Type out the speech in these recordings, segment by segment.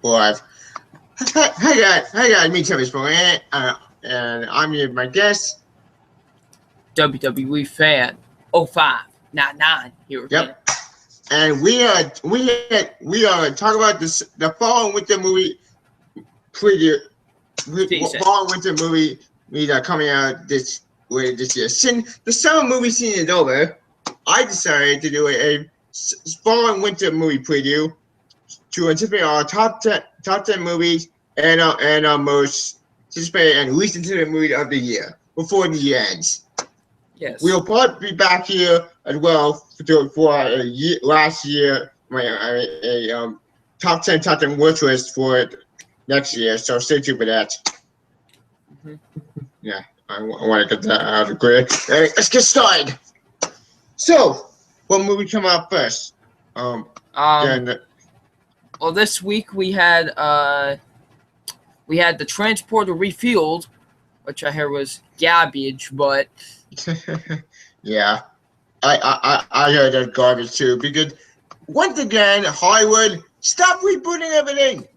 Live. Hey guys, me Travis Moran, and I'm here with my guest. WWE fan 0599 here again. Yep. And we are talking about the fall and winter movie preview. Fall and winter movie coming out this year. Since the summer movie season is over, I decided to do a fall and winter movie preview to anticipate our top 10 movies and our most anticipated and least anticipated movie of the year before the year ends. Yes. We'll probably be back here as well for last year, top 10 watch list for next year. So stay tuned for that. Mm-hmm. Yeah, I want to get that out of the way. Hey, let's get started. So, what movie come out first? Well, this week we had the Transporter Refueled, which I heard was garbage, but yeah, I heard that garbage too. Because once again, Hollywood, stop rebooting everything.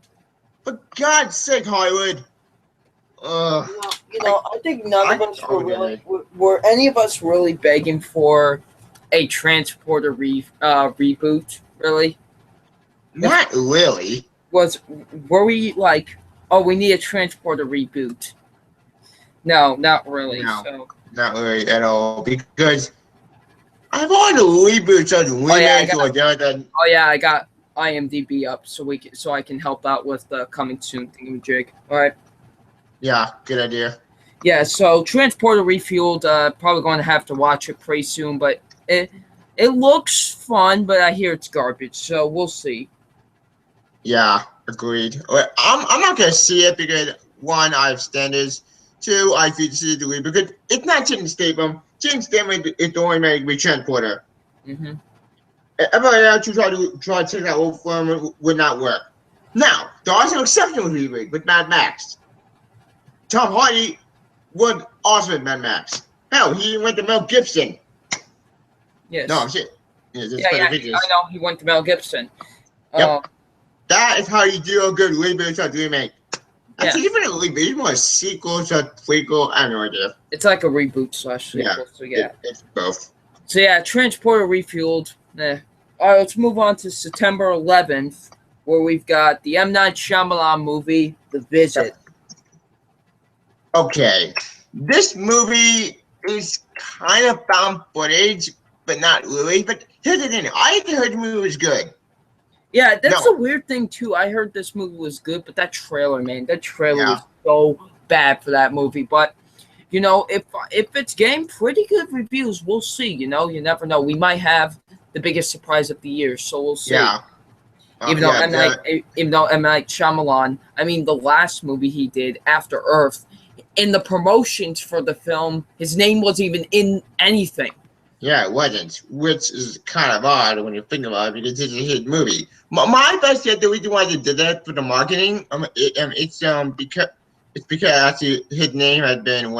For God's sake, Hollywood. I think none of us were any of us really begging for a Transporter reboot. Really? Not really. Were we like, oh, we need a Transporter reboot? No, not really. No, so. Not really at all. Because I've all the reboots of remakes or that. Oh yeah, I got IMDb up so I can help out with the coming soon thingamajig. All right. Yeah, good idea. Yeah, so Transporter Refueled, probably going to have to watch it pretty soon, but it looks fun, but I hear it's garbage, so we'll see. Yeah, agreed. I'm not gonna see it because one, I have standards. Two, I feel this is the way because it's not Jason Statham. Jason Statham is the only man to be Transporter. Mm-hmm. Everybody else who try to take that old form would not work. Now, there are some exceptions with Mad Max. Tom Hardy would also with Mad Max. Hell, he went to Mel Gibson. Yes. No, shit. Yeah, I know. He went to Mel Gibson. Yep. That is how you do a good reboot or remake. I think even a reboot, it's more a sequel to a prequel. I have no idea. It's like a reboot / sequel. Yeah, so yeah. It's both. So yeah, Transporter Refueled. All right, let's move on to September 11th, where we've got the M. Night Shyamalan movie, The Visit. Okay, this movie is kind of found footage, but not really. But here's the thing: I heard the movie was good. Yeah, that's a weird thing too. I heard this movie was good, but that trailer, man, was so bad for that movie. But if it's getting pretty good reviews, we'll see. You never know. We might have the biggest surprise of the year, so we'll see. Yeah. Even though M. Night Shyamalan, I mean, the last movie he did, After Earth, in the promotions for the film, his name wasn't even in anything. Yeah, it wasn't, which is kind of odd when you think about it, because it's a hit movie. My best guess, the reason why they did that for the marketing, it's because actually his name has been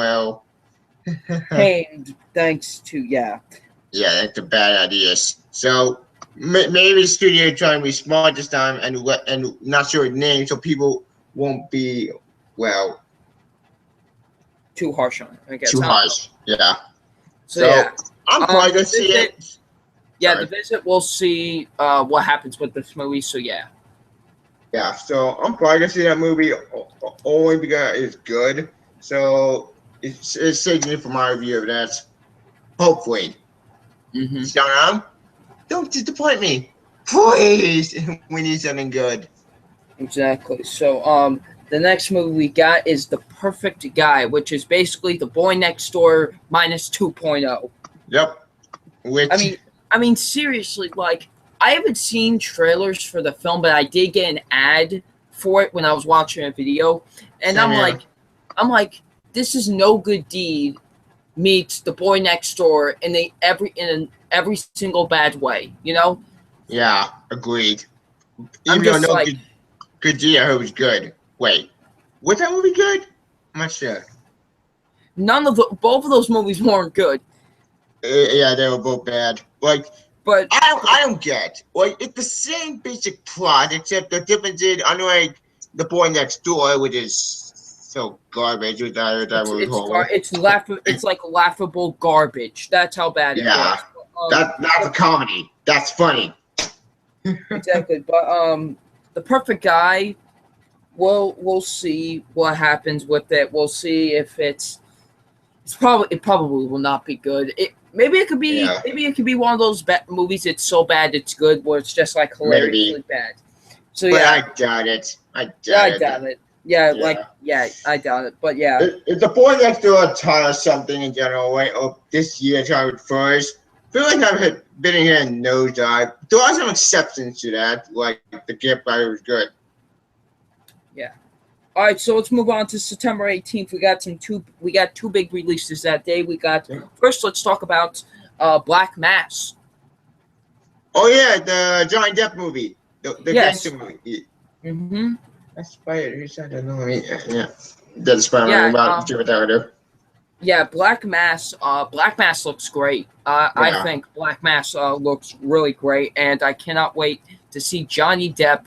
paid thanks to Yeah, that's a bad idea. So maybe the studio trying to be smart this time and not show his name, so people won't be too harsh on it, I guess. Too harsh, yeah. So yeah. I'm probably gonna see it. Yeah, The Visit. We'll see what happens with this movie. So yeah. Yeah, so I'm probably gonna see that movie only because it's good. So it's saving for my review of that. Hopefully. Mm-hmm. Don't disappoint me, please. We need something good. Exactly. So the next movie we got is The Perfect Guy, which is basically The Boy Next Door minus 2.0. Yep. I mean, seriously, like, I haven't seen trailers for the film, but I did get an ad for it when I was watching a video, and I'm like, this is No Good Deed meets The Boy Next Door in every single bad way, Yeah, agreed. I'm just like, Good Deed, I heard was good. Wait, was that movie good? I'm not sure. Both of those movies weren't good. Yeah, they were both bad. Like, But I don't get. Like, it's the same basic plot, except the difference is, unlike The Boy Next Door, which is so garbage with it's like laughable garbage. That's how bad it was. That's a comedy. That's funny. Exactly. But The Perfect Guy, we'll see what happens with it. We'll see if it probably will not be good. Maybe it could be one of those movies. It's so bad it's good, where it's just like hilariously bad. So but yeah, I doubt it. I doubt it. Yeah, I doubt it. But yeah, if The Boy Next Door taught us something in general, right? Oh, this year tried first. I feel like I've been in here and nosedive. There are some exceptions to that, like The Gift. I was good. Yeah. All right, so let's move on to September 18th. We got two big releases that day. First, let's talk about Black Mass. Oh yeah, the Johnny Depp movie, the gangster movie. Mm-hmm. That's Spider. Who said that? No, yeah. That's Spider-Man. About Yeah, Black Mass. Black Mass looks great. I think Black Mass looks really great, and I cannot wait to see Johnny Depp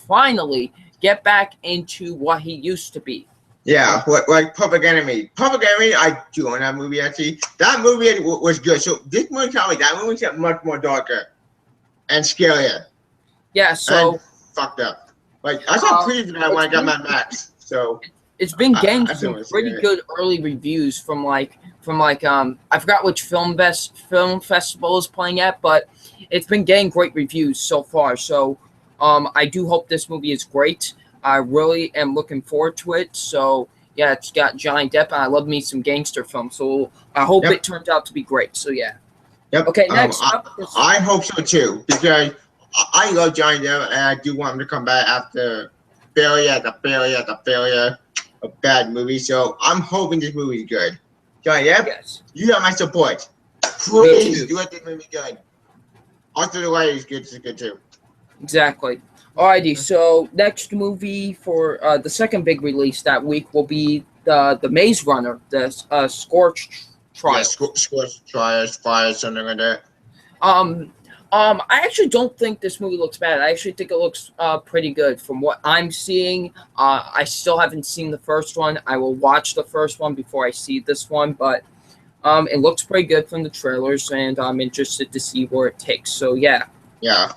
finally get back into what he used to be. Yeah, like Public Enemy. Public Enemy, I do own that movie actually. That movie was good. So this movie that movie got much more darker and scarier. Yeah, so and fucked up. Like I saw previews of that when I got Mad Max. So it's been getting some pretty good early reviews from I forgot which film festival is playing at, but it's been getting great reviews so far. So I do hope this movie is great. I really am looking forward to it. So yeah, it's got Johnny Depp, and I love me some gangster films. So I hope it turns out to be great. So yeah. Yep. Okay, next up. I hope so too, because I love Johnny Depp, and I do want him to come back after failure of bad movie. So I'm hoping this movie is good. Johnny Depp, yes, you have my support. Please do let this movie good. Also, the way is good too. Exactly. Alrighty, so next movie for the second big release that week will be the Maze Runner, the Scorched Trials. Yeah, Scorched Trials, Fire, something like that. I actually don't think this movie looks bad. I actually think it looks pretty good from what I'm seeing. I still haven't seen the first one. I will watch the first one before I see this one, but it looks pretty good from the trailers, and I'm interested to see where it takes. So yeah. Yeah.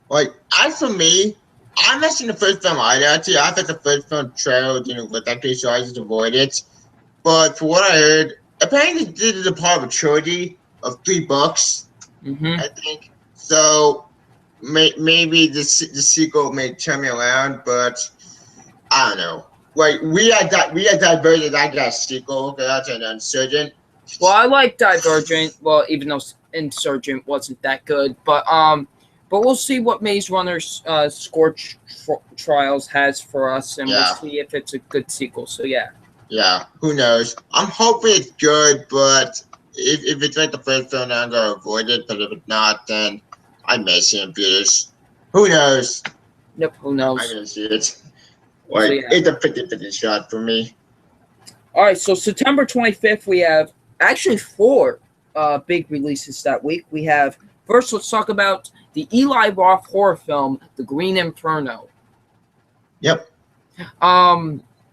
Like, as for me, I'm not seeing the first film either. Actually, I thought the first film trailer didn't look that good, so I just avoided it. But for what I heard, apparently this is a part of a trilogy of 3 books, I think. So maybe the sequel may turn me around, but I don't know. Like, we had Divergent, I got a sequel, because that's an Insurgent. Well, I like Divergent, well, even though Insurgent wasn't that good, but we'll see what Maze Runner's Scorched Trials has for us, and we'll see if it's a good sequel. So yeah. Yeah, who knows? I'm hoping it's good, but if it's like the first film, I'm gonna avoid it. But if it's not, then I may see it in theaters. Who knows? Yep, who knows? I'm gonna see it. Like, it's a 50-50 shot for me. All right, so September 25th, we have actually 4 big releases that week. We have, first, let's talk about the Eli Roth horror film, The Green Inferno. Yep.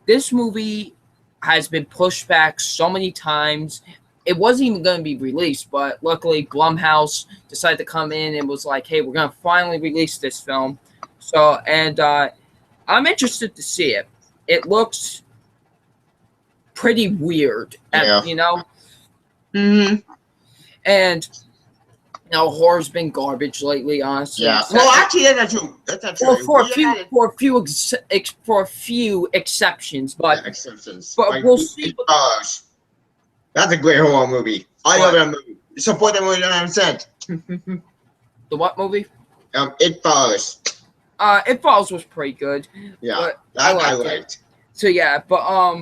This movie has been pushed back so many times. It wasn't even going to be released, but luckily Blumhouse decided to come in and was like, hey, we're going to finally release this film. So, and I'm interested to see it. It looks pretty weird, you know? Mm-hmm. And horror's been garbage lately, honestly. Yeah. Well, actually, that's not true. For a few exceptions, but exceptions. But like, we'll see. That's a great horror movie. I love that movie. Support that movie 100%. The what movie? It Follows. It Follows was pretty good. Yeah, I liked it. So yeah, but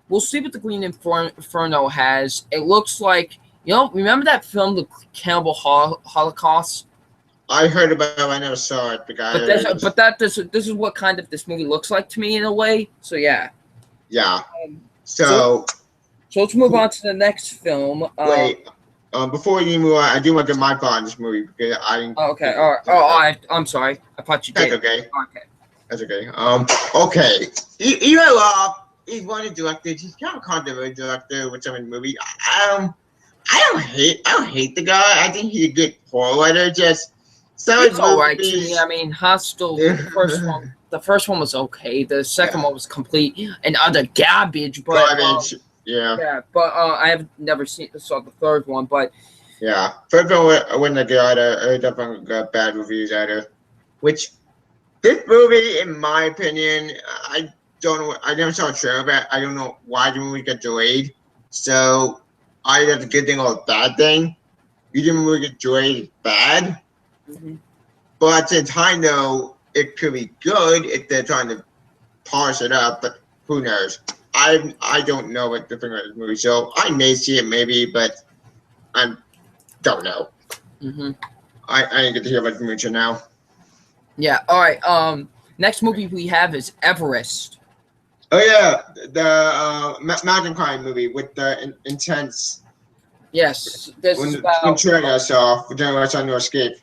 we'll see what the Green Inferno has. It looks like, remember that film, The Cannibal Holocaust? I heard about it. I never saw it. This is what kind of this movie looks like to me in a way. So yeah. Yeah. So let's move on to the next film. Wait. before you move on, I do want to get my thought on this movie because I. Oh, okay. All right. I'm sorry. I thought you did. That's okay. Okay. That's okay. Okay. Eli Roth, he's one of the directors. He's kind of a controversial director with some of the movie. I don't hate the guy. I think he's a good horror writer. Just some It's all right to me. I mean, Hostel. The first one was okay. The second one was complete and utter garbage. But yeah. But I have never saw the third one. But yeah, third one wasn't a good either. Definitely got bad reviews either. Which this movie, in my opinion, I don't know. I never saw a trailer of it. I don't know why the movie got delayed. So either that's a good thing or a bad thing. Either the movie get delayed is bad. Mm-hmm. But at the time, though, it could be good if they're trying to polish it up. But who knows? I don't know what the thing about this movie. So I may see it maybe, but I don't know. Mm-hmm. I didn't get to hear about the movie now. Yeah. All right. Next movie we have is Everest. Oh yeah, the mountain climbing movie with the intense. Yes, this is about. When Trevor saw Generation No Escape.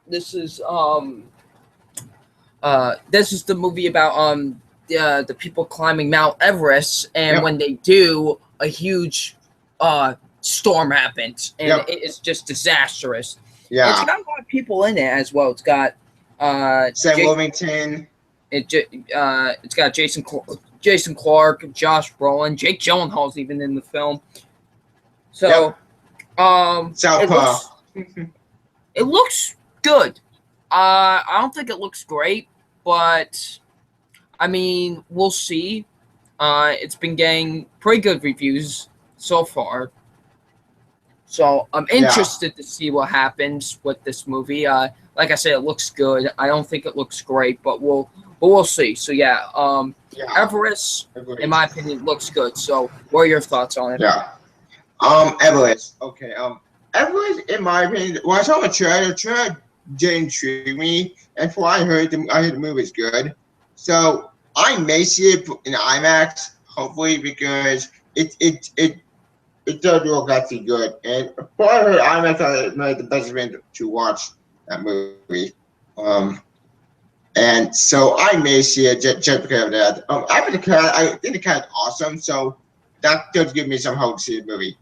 This is the movie about the people climbing Mount Everest, and when they do, a huge storm happens, and it is just disastrous. Yeah, and it's got a lot of people in it as well. It's got Sam Worthington. It's got Jason Clarke, Josh Brolin, Jake Gyllenhaal's even in the film. So, Southpaw. It looks good. I don't think it looks great, but I mean, we'll see. It's been getting pretty good reviews so far. So I'm interested to see what happens with this movie. Like I said, it looks good. I don't think it looks great, but we'll see. So Everest, in my opinion, looks good. So what are your thoughts on it? Yeah. Everest. Okay. Everest, in my opinion, when I saw the trailer didn't intrigue me, and from what I heard the movie is good. So I may see it in IMAX, hopefully, because it does look actually good. And from what I heard, IMAX is the best way to watch that movie. And so I may see it just because of that. After the cat, I think the cat is awesome, so that does give me some hope to see the movie.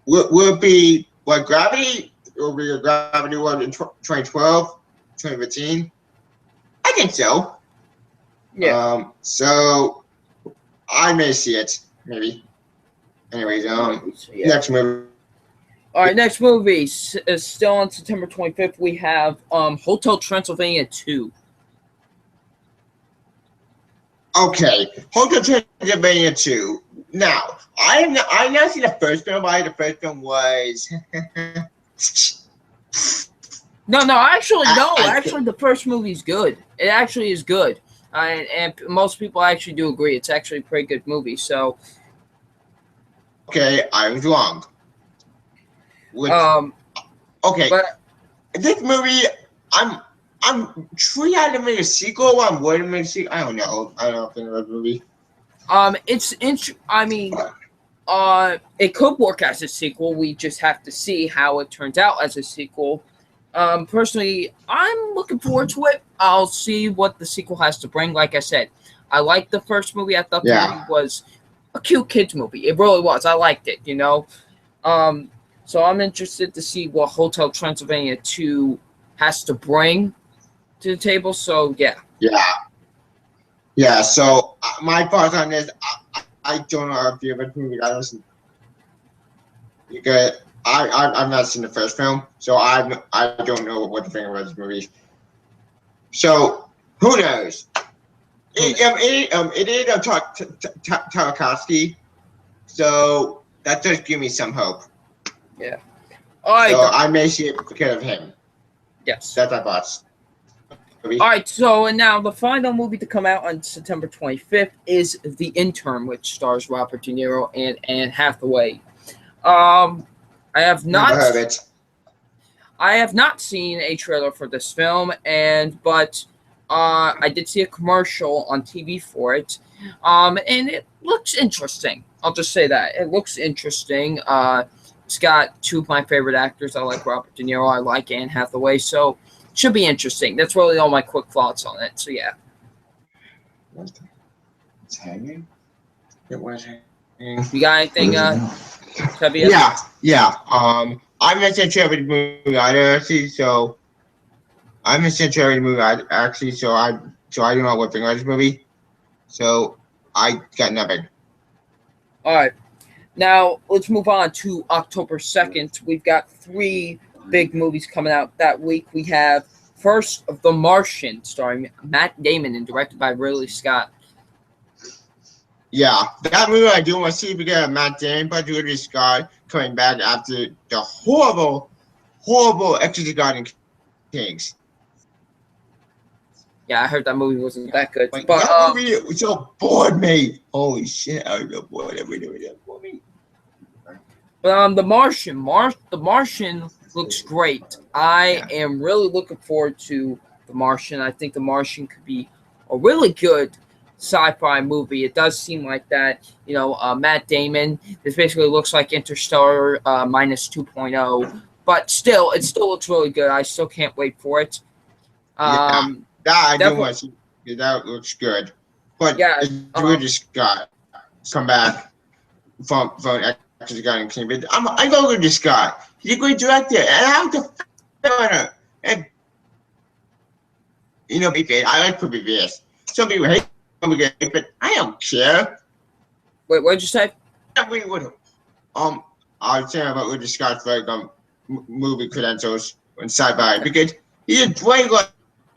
Will it be like Gravity? Will be a Gravity one in 2012, 2015? I think so. Yeah. So I may see it, maybe. Anyways, next movie. All right, next movie is still on September 25th. We have Hotel Transylvania 2. Okay, Hotel Transylvania 2. Now, I've not seen the first film. The first film was. Actually, the first movie's good. It actually is good, and most people actually do agree. It's actually a pretty good movie. So. Okay, I was wrong. Okay, but this movie, I'm sure I had to make a sequel. I'm waiting to make a sequel. I don't know think about the movie. It could work as a sequel. We just have to see how it turns out as a sequel. Personally, I'm looking forward to it. I'll see what the sequel has to bring. Like I said, I liked the first movie. I thought the movie was a cute kids movie. It really was. I liked it, So I'm interested to see what Hotel Transylvania 2 has to bring to the table. So, yeah. Yeah, so my thoughts on this, I don't know if you have a movie. Because I've not seen the first film, so I don't know what to think about this movie. So, who knows? It is Tarkovsky, so that does give me some hope. Yeah. All right. So I may see it because of him. Yes. That's my thoughts. All right. So and now the final movie to come out on September 25th is The Intern, which stars Robert De Niro and Anne Hathaway. I have not. Never heard it. I have not seen a trailer for this film, but I did see a commercial on TV for it, and it looks interesting. I'll just say that it looks interesting. It's got two of my favorite actors. I like Robert De Niro. I like Anne Hathaway. So it should be interesting. That's really all my quick thoughts on it. So yeah. It's hanging. It was hanging. You got anything, Xavier? Yeah. I'm not sure the movie either, actually. So I'm not sure the movie actually. So I don't know what thing on this movie. So I got nothing. All right. Now, let's move on to October 2nd. We've got 3 big movies coming out that week. We have first The Martian, starring Matt Damon and directed by Ridley Scott. Yeah, that movie I do want to see because of Matt Damon, but Ridley Scott coming back after the horrible Exorcist Garden Kings. Yeah, I heard that movie wasn't that good. Like, but that movie so bored me. Holy shit, I was so bored. But The Martian, The Martian looks great. I am really looking forward to The Martian. I think The Martian could be a really good sci-fi movie. It does seem like that. Matt Damon. This basically looks like Interstellar minus 2.0, but still, it still looks really good. I still can't wait for it. That I do want to see. That looks good. But Ridley Scott come back from Exorcist Garden King. But I go with Ridley Scott. He's a great director, and I have to her. And I like Poopy Bears. Some people hate him, but I don't care. Wait, what did you say? I agree with him. I was saying about Ridley Scott's movie credentials and sci-fi because he's a great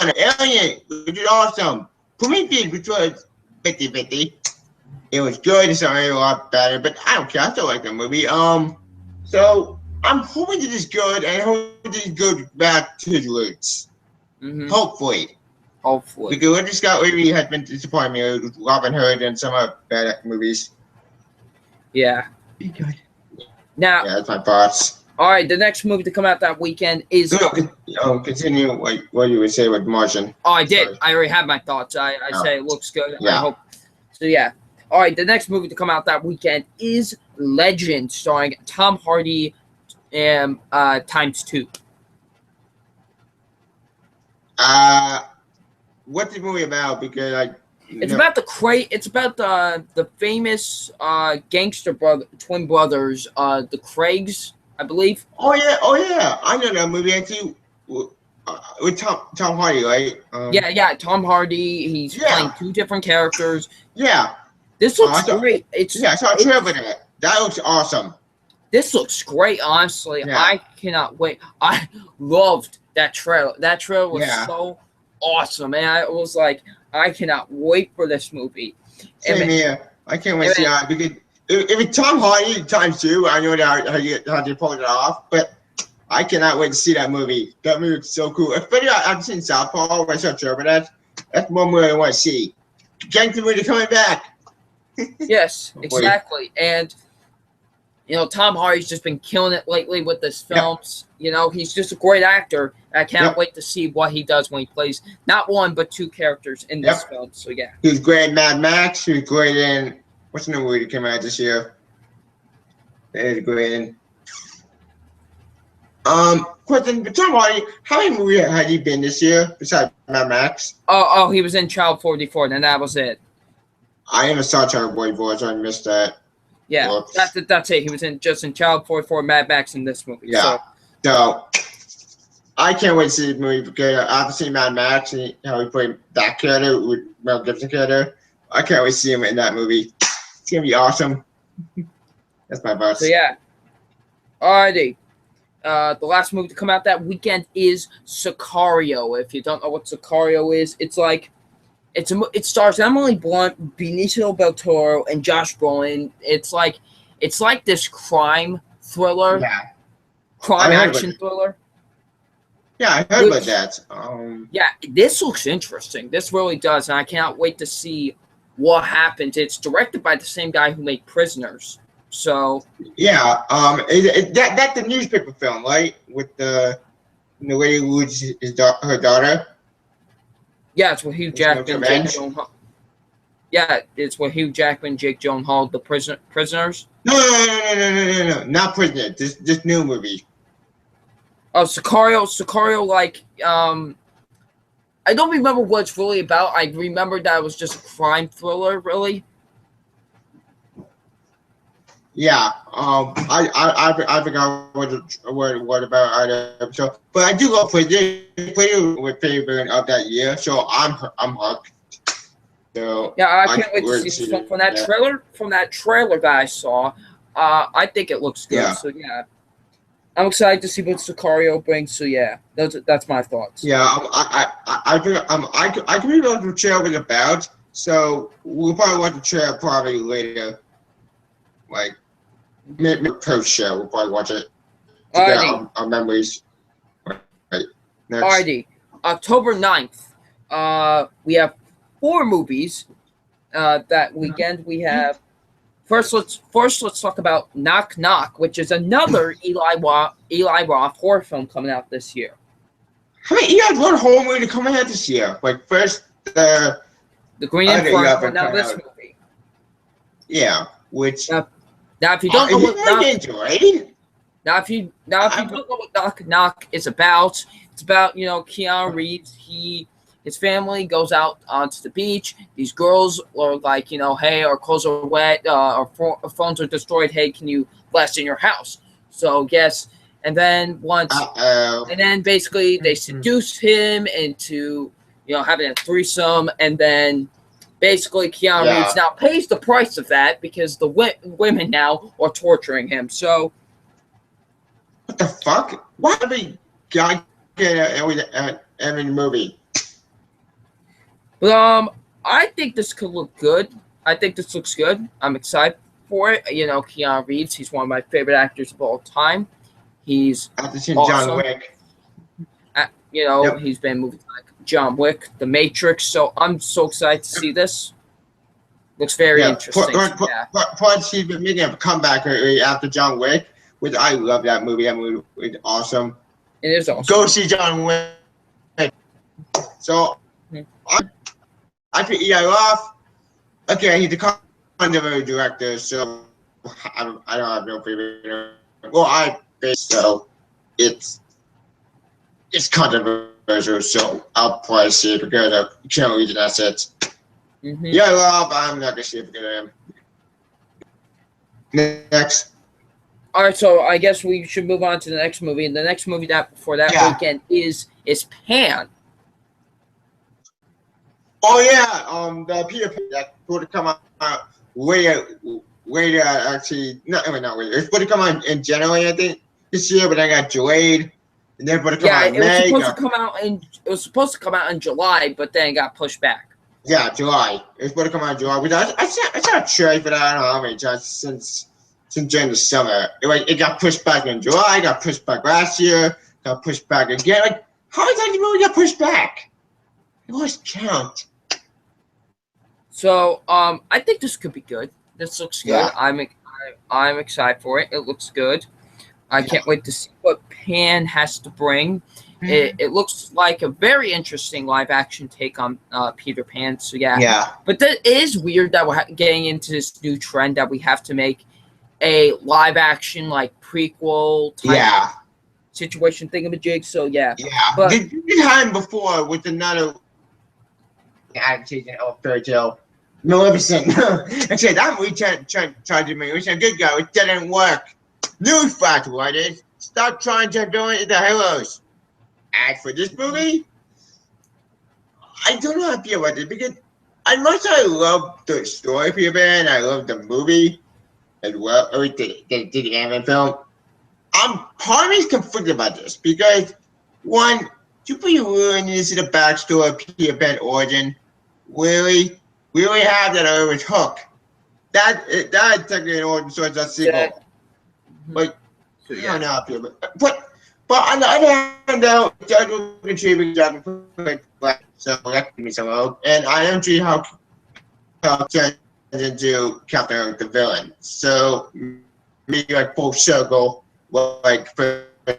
an alien, which is awesome. Prometheus, which was 50-50. It was good, it's a lot better, but I don't care. I still like the movie. So I'm hoping that it's good, and I hope that it goes back to his roots. Mm-hmm. Hopefully. Because Ridley Scott really has been disappointing me with Robin Hood and some other bad movies. Yeah. Be good. Now, that's my thoughts. All right, the next movie to come out that weekend is. Continue what you would say with Martian. Oh, I did. Sorry. I already had my thoughts. I say it looks good. Yeah. I hope. So yeah. All right, the next movie to come out that weekend is Legend, starring Tom Hardy and ×2. What's the movie about? Because it's about the famous gangster twin brothers, the Craigs, I believe. Oh yeah, I know that movie actually with Tom Hardy, right? Yeah, Tom Hardy. He's playing 2 different characters. Yeah, this looks great. I saw a trailer for that. That looks awesome. This looks great, honestly. Yeah. I cannot wait. I loved that trailer. That trailer was so awesome, and I was like, I cannot wait for this movie. Same here. I can't wait to see it because if it's Tom Hardy ×2, I know how you pull it off, but I cannot wait to see that movie. That movie is so cool. Especially I've seen Southpaw, I saw a trailer, but that's one movie I want to see. Gangster movie coming back. Yes, exactly. And Tom Hardy's just been killing it lately with his films. Yep. He's just a great actor. I can't wait to see what he does when he plays not 1 but 2 characters in this film. So yeah, he's great in Mad Max. He's great in what's the new movie that came out this year? That is great in. Question: Tom Hardy, how many movies had he been this year besides Mad Max? Oh, he was in Child 44, and that was it. I never saw Child 44, so I missed that. Yeah, that's it. He was in Child 44, Mad Max, in this movie. Yeah. So I can't wait to see the movie because I've seen Mad Max and how he played that character with Mel Gibson character. I can't wait to see him in that movie. It's gonna be awesome. That's my boss. So yeah. Alrighty. The last movie to come out that weekend is Sicario. If you don't know what Sicario is, it stars Emily Blunt, Benicio del Toro, and Josh Brolin. It's like this crime thriller, crime action thriller. Yeah, I heard about that. Yeah, this looks interesting. This really does, and I cannot wait to see what happens. It's directed by the same guy who made Prisoners. So yeah, that's the newspaper film, right? With the lady who loses her daughter. Yeah, it's with Hugh Jackman. Yeah, it's with Hugh Jackman, Jake Gyllenhaal, the prisoners. No, not Prisoner. This new movie. Oh, Sicario, like, I don't remember what it's really about. I remember that it was just a crime thriller, really. Yeah. I forgot what about either episode, but I do love Prisoner. Prisoner was favorite of that year, so I'm hooked. So yeah, I can't wait to see from that trailer. From that trailer that I saw, I think it looks good. Yeah. So yeah, I'm excited to see what Sicario brings. So yeah, that's my thoughts. Yeah, I can read what the trailer was about. So we'll probably watch the trailer probably later, like maybe post show. We'll probably watch it to get our memories. Right. Next. Alrighty, October 9th. We have 4 movies. That weekend we have. First, let's talk about Knock Knock, which is another Eli Roth horror film coming out this year. How many Eli Roth horror movie coming out this year? Like first the Green Inferno, now this movie. Yeah, which now if you don't know what if you don't know what Knock Knock is about, it's about Keanu Reeves. His family goes out onto the beach. These girls are like, hey, our clothes are wet, our phones are destroyed. Hey, can you let us in your house? So yes, and then basically they seduce him into having a threesome, and then basically Keanu Reeves now pays the price of that because the women now are torturing him. So what the fuck? Why did we get every movie? But I think this could look good. I think this looks good. I'm excited for it. Keanu Reeves, he's one of my favorite actors of all time. He's awesome. John Wick. He's been in movies like John Wick, The Matrix. So I'm so excited to see this. Looks very interesting. Plus, he's been making a comeback after John Wick, which I love that movie. That movie is awesome. It is awesome. Go see John Wick. So I think Eli Roth. Okay, he's a contemporary director, so I don't have no favorite. Well, so it's controversial, so I'll probably see it because of Keanu Reeves, and that's it. Eli Roth, I'm not gonna see it because of him. Next. All right, so I guess we should move on to the next movie, and the next movie for that weekend is Pan. Oh yeah, the Peter Pan that would come out later. Actually, not later. It's supposed to come out in January, I think, this year, but I got delayed. And then supposed to come out in May. It was supposed to come out in July, but then it got pushed back. Yeah, July. It's supposed to come out in July. I saw a trailer for that. I don't know how many times since during the summer. It got pushed back in July. Got pushed back last year. Got pushed back again. Like, how is that movie got pushed back? It lost count. So, I think this could be good. This looks good. Yeah. I'm excited for it. It looks good. I can't wait to see what Pan has to bring. It looks like a very interesting live action take on Peter Pan. So yeah. But that is weird that we're getting into this new trend that we have to make a live action like prequel type situation thingamajig. So yeah. But we had him before with another adaptation of Fairy Tale. Maleficent. Actually, that movie tried to make it a good guy. It didn't work. Newsflash, what is? Stop trying to villain the heroes. As for this movie, I don't know how I feel about it because as much as I love the story of Peter Pan, I love the movie as well. Or the anime film. Part of me is conflicted about this because one, do we really need to see the backstory of Peter Pan origin? Really? We already have that over with Hook. That technically an origin story, that's sequel. But I don't know how I feel. But on the other hand, though, Judge will contribute so that can be some hope. And I am intrigued how turns into Captain the villain. So maybe like full circle, like for I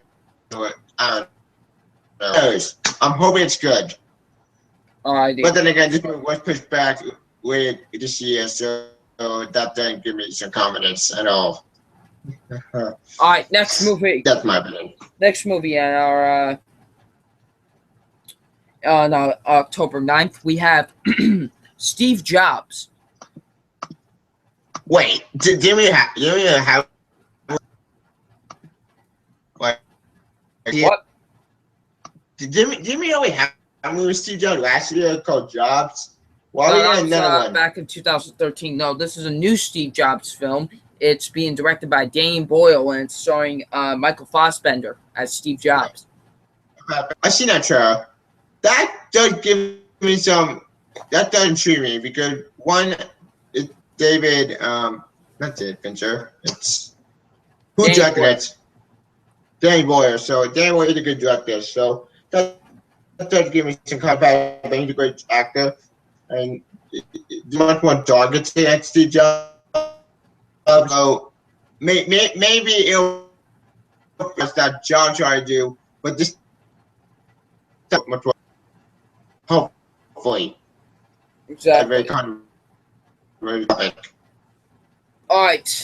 don't know. I'm hoping it's good. But then again, this movie was pushed back with this year, so that doesn't give me some confidence at all. All right, next movie. That's my opinion. Next movie on October 9th, we have Steve Jobs. Wait, didn't we have what? Didn't we only have a movie with Steve Jobs last year called Jobs? Why we got another one? Back in 2013. No, this is a new Steve Jobs film. It's being directed by Danny Boyle and it's starring Michael Fassbender as Steve Jobs. I seen that trailer. That does give me some. That does intrigue me because one, it's David. Not David Fincher. It's who directed it. Danny Boyle. So Danny Boyle is a good director. So that does give me some confidence. He's a great actor, and much more targeted at Steve Jobs. So maybe it'll that John tried to do, but this much more. Hopefully. Exactly. Very controversial topic. All right.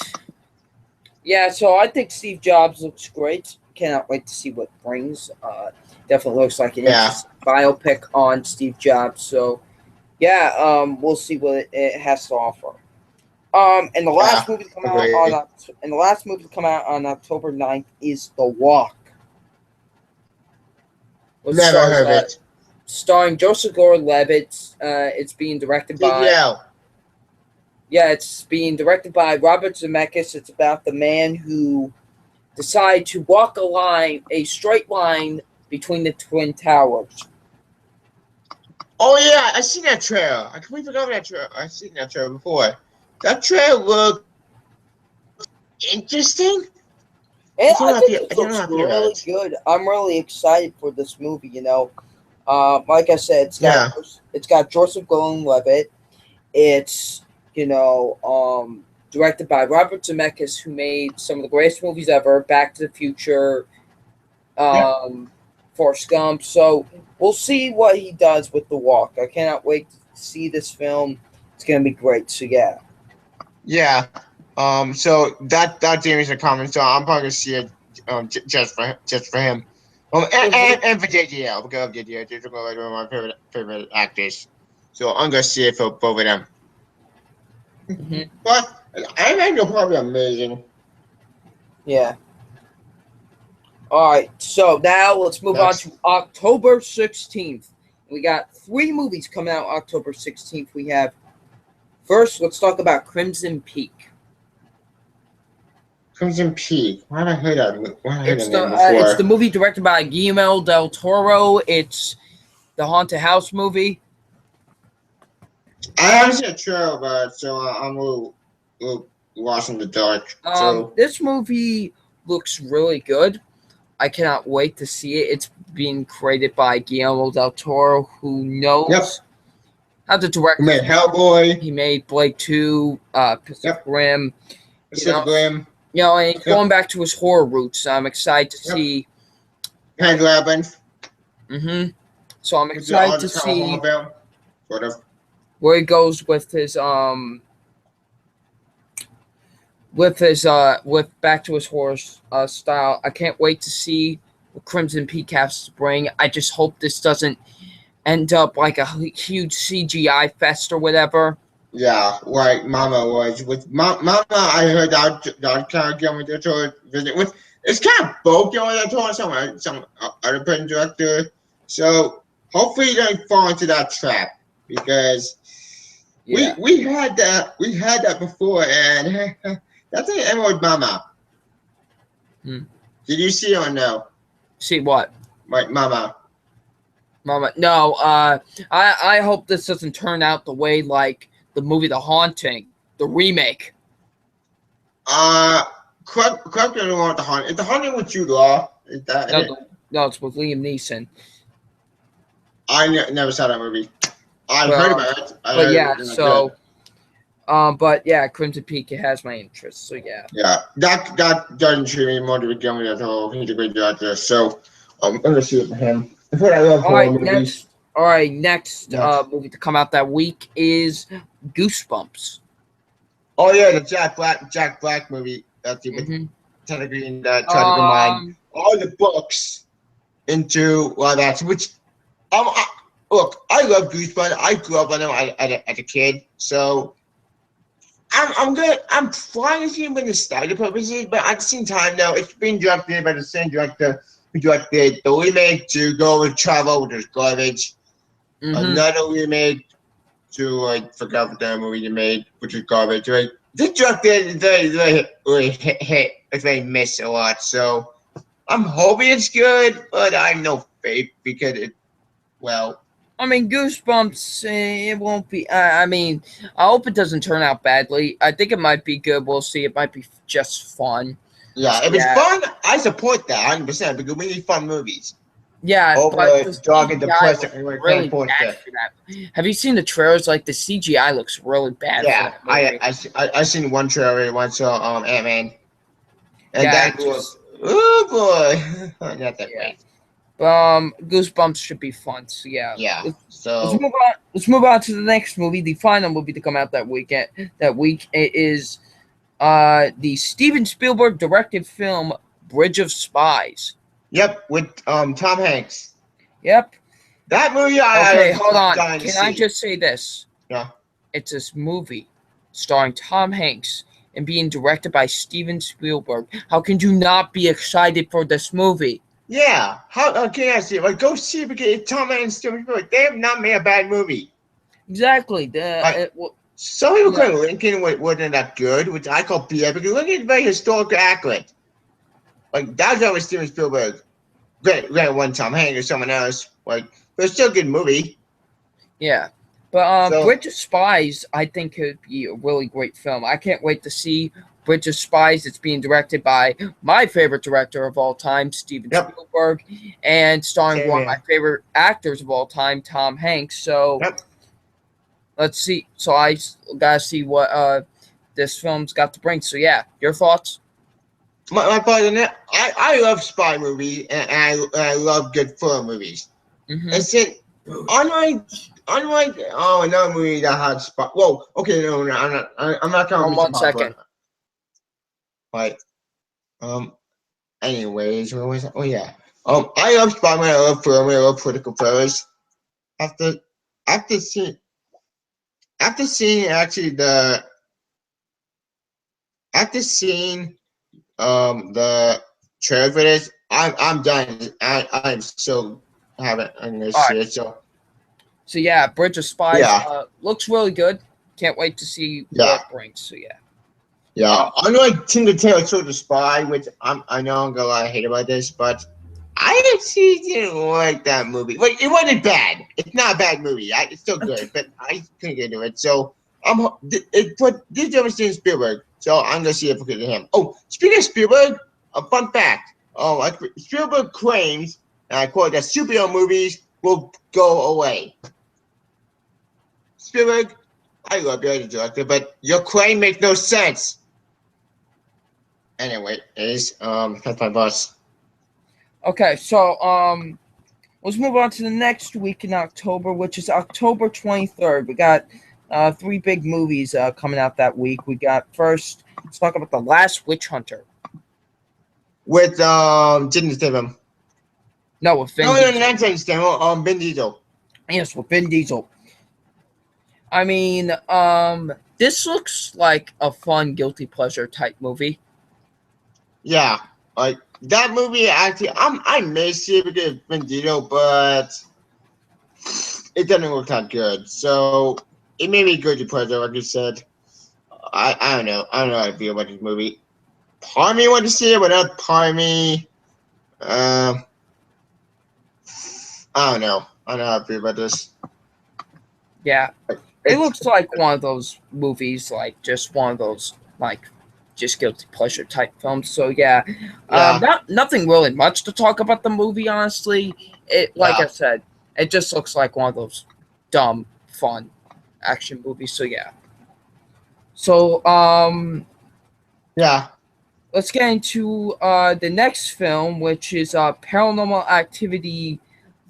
Yeah, so I think Steve Jobs looks great. Cannot wait to see what it brings. Definitely looks like an interesting biopic on Steve Jobs. So, yeah, we'll see what it has to offer. And the last movie to come out on October 9th is The Walk. Never heard of it. Starring Joseph Gordon-Levitt. It's being directed by. Yeah, it's being directed by Robert Zemeckis. It's about the man who decided to walk a straight line between the Twin Towers. Oh yeah, I seen that trailer. I completely forgot that trailer. I've seen that trailer before. That trailer looked interesting. And I think it looks really good. I'm really excited for this movie. Like I said, it's got Joseph Gordon-Levitt. It's directed by Robert Zemeckis, who made some of the greatest movies ever: Back to the Future, Forrest Gump. So we'll see what he does with The Walk. I cannot wait to see this film. It's gonna be great. So yeah. Yeah. So that Jamie's a comment. So I'm probably gonna see it just for him. And for JGL, because of JGL. JGL is one of my favorite actors. So I'm gonna see it for both of them. Mm-hmm. But I think it'll probably be amazing. Yeah. All right. So now let's move on to October 16th. We got 3 movies coming out October 16th. We have first. Let's talk about Crimson Peak. Crimson Peak. Why have I heard that? It's the movie directed by Guillermo del Toro. It's the haunted house movie. I haven't seen a trailer about it, so I'm a little lost in the dark. This movie looks really good. I cannot wait to see it. It's being created by Guillermo del Toro, who knows how to direct. He made Hellboy. He made Blade 2, Pacific Rim. Pacific Rim. And he's going back to his horror roots. I'm excited to see. Pan's Labyrinth. So I'm excited to see where he goes with his with back to his horror style. I can't wait to see what Crimson Peak has to bring. I just hope this doesn't end up like a huge CGI fest or whatever. Yeah, like Mama was. With Mama, I heard that kind of Guillermo del Toro visit with. It's kind of both Guillermo del Toro and some other person director. So hopefully you don't fall into that trap because we had that before, and that's an Emerald Mama. Did you see it or no? See what? Like Mama. No. I hope this doesn't turn out the way like the movie The Haunting, the remake. Correct me if want The Haunting. Is The Haunting with Jude Law? Is that no, it's with Liam Neeson. I never saw that movie. I heard about it. But yeah, Crimson Peak, it has my interest. So yeah. Yeah, that doesn't intrigue me more to Guillermo del Toro. He's a great director. So I'm gonna see it for him. All right, All right, next Yeah. movie to come out that week is Goosebumps. Oh yeah, the Jack Black movie. That's the hmm technically trying to combine Um, all the books into live action. Which look, I love Goosebumps. I grew up on them as a kid, so I'm good. I'm fine with him when the study purposes, but at the same time, now it's being directed by the same director who directed the remake to Go with Travel, which is garbage. hmm Another remake to forgot what that movie they made, which is garbage. Right? This director is very hit. It's very missed a lot. So I'm hoping it's good, but I have no faith because I mean, Goosebumps. It won't be. I mean, I hope it doesn't turn out badly. I think it might be good. We'll see. It might be just fun. yeah, if it's Yeah, fun, I support that 100% because we need fun movies. yeah, but Over the dog and CGI depressing looks and like really force bad that. for that. Have you seen the trailers? Like the CGI looks really bad for Yeah, that movie. I seen one trailer once saw Ant-Man, and Yeah, that it looked just oh boy, not that yeah. great. Goosebumps should be fun. So yeah, Yeah, let's so move on. Let's move on to the next movie, the final movie to come out that weekend. That week it is the Steven Spielberg directed film Bridge of Spies. yep, with Tom Hanks. Yep. That movie Okay, I'm hold on. dying to Can I see. just say this? Yeah, It's this movie starring Tom Hanks and being directed by Steven Spielberg. How can you not be excited for this movie? yeah. How can I see it? Like, go see it because it's Tom Hanks and Steven Spielberg. They have not made a bad movie. Exactly. Like, some people Yeah. claim Lincoln wasn't that good, which I call BS because Lincoln is very historically accurate. Like, that's why with Steven Spielberg. Great one Tom Hanks or someone else. Like, but it's still a good movie. Yeah. But So, Bridge of Spies, I think could be a really great film. I can't wait to see Bridge of Spies. It's being directed by my favorite director of all time, Steven yep, Spielberg, and starring same one of my here. favorite actors of all time, Tom Hanks. So Yep. let's see. So I gotta see what this film's got to bring. So yeah, your thoughts? My part in it, I love spy movies and I love good thriller movies. Mm-hmm. And since unlike another movie that had spy. Whoa, okay, no, I'm not counting Mission One second. Impossible. Like, um, anyways, what was that? Oh yeah, I love spy movies. I love thriller movies. I love political thrillers. After after seeing after seeing actually the after seeing the trailer for this, I'm done. I'm so haven't I'm gonna All see right. it. So So yeah, Bridge of Spies yeah, looks really good. Can't wait to see what yeah, it brings. So yeah. yeah. I'm like Tinker Tailor Soldier Spy, which I know I'm gonna lot of hate about this, but I actually didn't like that movie. Like, it wasn't bad. It's not a bad movie. It's still good, but I couldn't get into it. So but this is Steven Spielberg. So I'm gonna see it because of him. Oh, speaking of Spielberg, a fun fact. Spielberg claims, and I quote, that superhero movies will go away. Spielberg, I love you as a director, but your claim makes no sense. Anyway, that's my boss. Okay, so let's move on to the next week in October, which is October 23rd. We got three big movies coming out that week. We got first, let's talk about The Last Witch Hunter. With Jason Statham. No, with Vin No, Diesel. not Jason Statham. Vin Diesel. Yes, with Vin Diesel. I mean, this looks like a fun guilty pleasure type movie. Yeah, like that movie. Actually, I may see it because of Vin Diesel, but it doesn't look that good. So it may be good to pleasure, like you said. I don't know. I don't know how to feel about this movie. Part of me want to see it, but not part of me. I don't know. I don't know how I feel about this. Yeah, it looks like one of those movies, like just one of those like just guilty pleasure type films. So yeah, Yeah, nothing really much to talk about the movie. Honestly, it like yeah, I said, it just looks like one of those dumb, fun action movies. So yeah. So yeah. let's get into the next film, which is Paranormal Activity: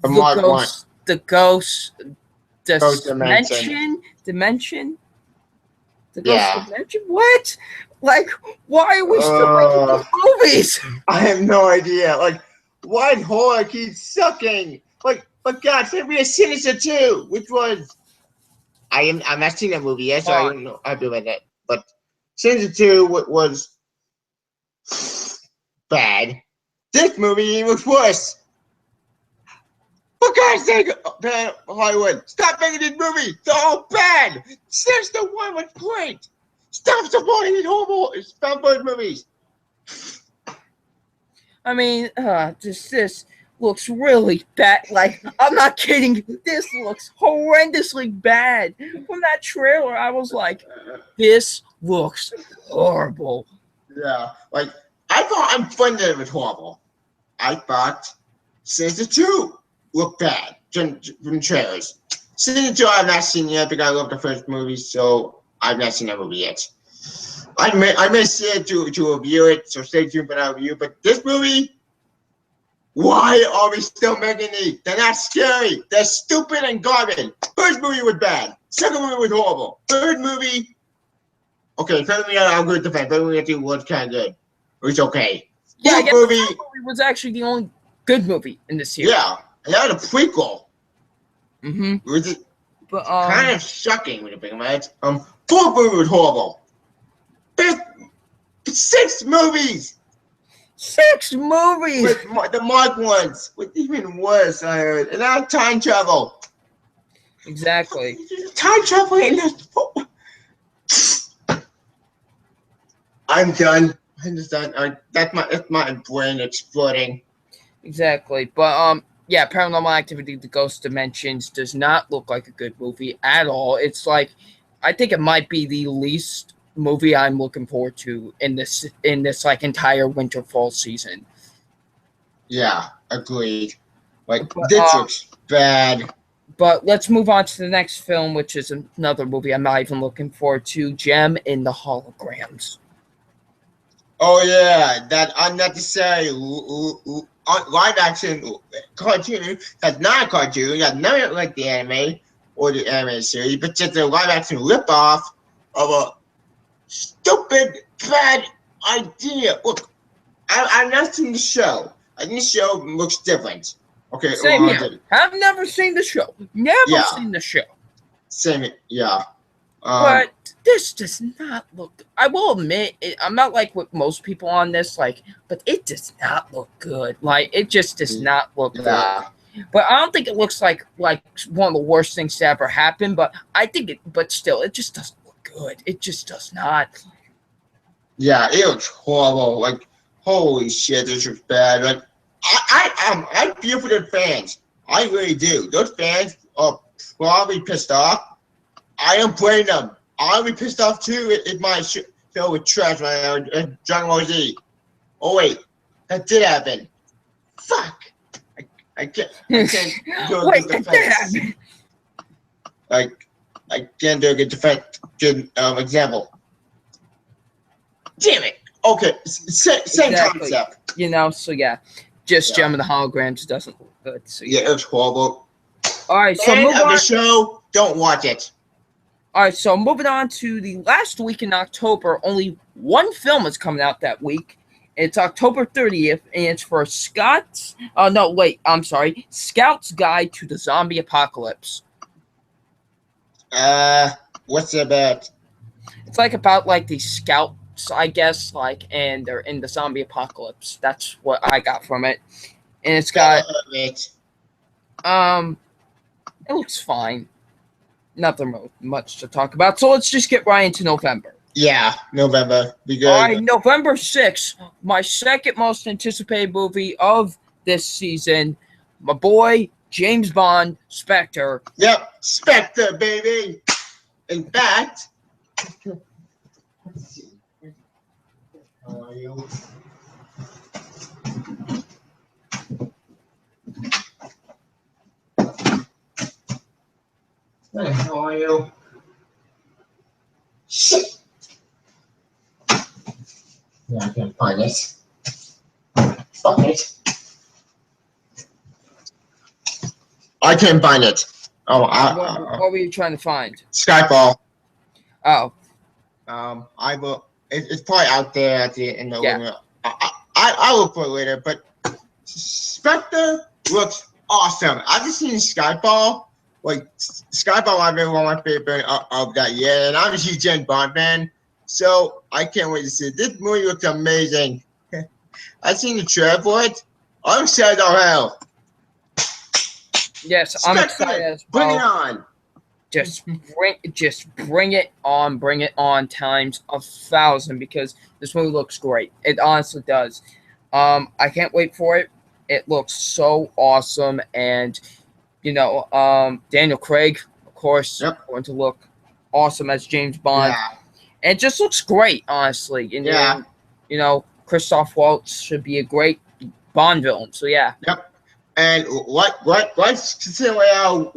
From The Mark One. Ghost. the Ghost Dimension. Dimension? The Ghost Yeah. Dimension? What? Like, why are we still making these movies? I have no idea. Like, why horror keeps sucking? Like, but God, send me a Sinister 2, which was I'm not seeing that movie yet, so I don't know. I'll be like that. But Sinister 2 was bad. This movie was worse. For God's sake, Hollywood, stop making this movie. They're all bad. Sinister 1 was great. Stop supporting these horrible Spielberg movies. I mean, this looks really bad. Like, I'm not kidding. This looks horrendously bad. From that trailer, I was like, this looks horrible. Yeah, like, I thought I'm fun that it was horrible. I thought Sinister 2 looked bad from trailers. Sinister 2 I've not seen yet because I love the first movie, so I've not seen that movie yet. I may see it to review it, so stay tuned for that review. But this movie, why are we still making these? They're not scary. They're stupid and garbage. First movie was bad. Second movie was horrible. Third movie, okay, third movie I'll go with the fact. Third movie was kind of good. It was okay. Yeah, I guess movie, the movie was actually the only good movie in the series. Yeah, and that was a prequel. Mm-hmm. It was but, kind of shocking when you think about it. Fourth movie was horrible. Fifth, 6 movies. 6 movies. With the Mark ones, with even worse, I heard. And now time travel. Exactly. Time travel in this. I'm done. I'm just done. That's my brain exploding. Exactly. But yeah, Paranormal Activity: The Ghost Dimensions does not look like a good movie at all. It's like, I think it might be the least movie I'm looking forward to in this like entire winter fall season. Yeah, agreed. Like, this looks bad. But let's move on to the next film, which is another movie I'm not even looking forward to, Jem and the Holograms. Oh yeah, that unnecessary live action cartoon. That's not a cartoon. That's not like the anime or the animated series, but just a live action ripoff of a stupid, bad idea. Look, I've not seen the show. I think the show looks different. Okay, Same here. I've never seen the show. Never seen the show. Same, yeah. But this does not look. I will admit, I'm not like with most people on this, like, but it does not look good. Like, it just does not look good. But I don't think it looks like one of the worst things to ever happen. But I think it. But still, it just doesn't look good. It just does not. Yeah, it looks horrible. Like, holy shit, this is bad. Like, I feel for the fans. I really do. Those fans are probably pissed off. I don't blame them. I'll be pissed off too if my show with trash right now. Dragon Ball Z. Oh wait, that did happen. Fuck. I can't go wait, against that did happen. Like, I can't do a good example. Damn it. Okay, same concept. You know, so yeah, just Jem and the Holograms doesn't look good. So yeah, it was horrible. All right, so move on. The show, don't watch it. All right, so moving on to the last week in October, only one film is coming out that week. It's October 30th, and it's for Scout's Guide to the Zombie Apocalypse. What's it about? It's like about like the scouts, I guess, like, and they're in the zombie apocalypse. That's what I got from it. And it's got it looks fine. Nothing much to talk about. So let's just get right into November. Yeah, November. All right, November 6th, my second most anticipated movie of this season, my boy James Bond, Spectre. Yep, Spectre, baby. In fact, how are you? Hey, how are you? Shit. Yeah, I can't find it. Fuck it. I can't find it. Oh, what were you trying to find? Skyfall. Oh. I will. It's probably out there at the end of Yeah. I will put it later, but Spectre looks awesome. I've just seen Skyfall. Like Skyfall, I've been one of my favorite of that year, and I'm a huge James Bond fan, so I can't wait to see it. This movie looks amazing. I've seen the trailer for it. I'm excited as hell. Yes, I'm excited as well. Bring it on. Just bring it on times 1,000 because this movie looks great. It honestly does. I can't wait for it. It looks so awesome, and Daniel Craig, of course, going to look awesome as James Bond. Yeah. And it just looks great, honestly. And Christoph Waltz should be a great Bond villain. So yeah. Yep. And let's consider on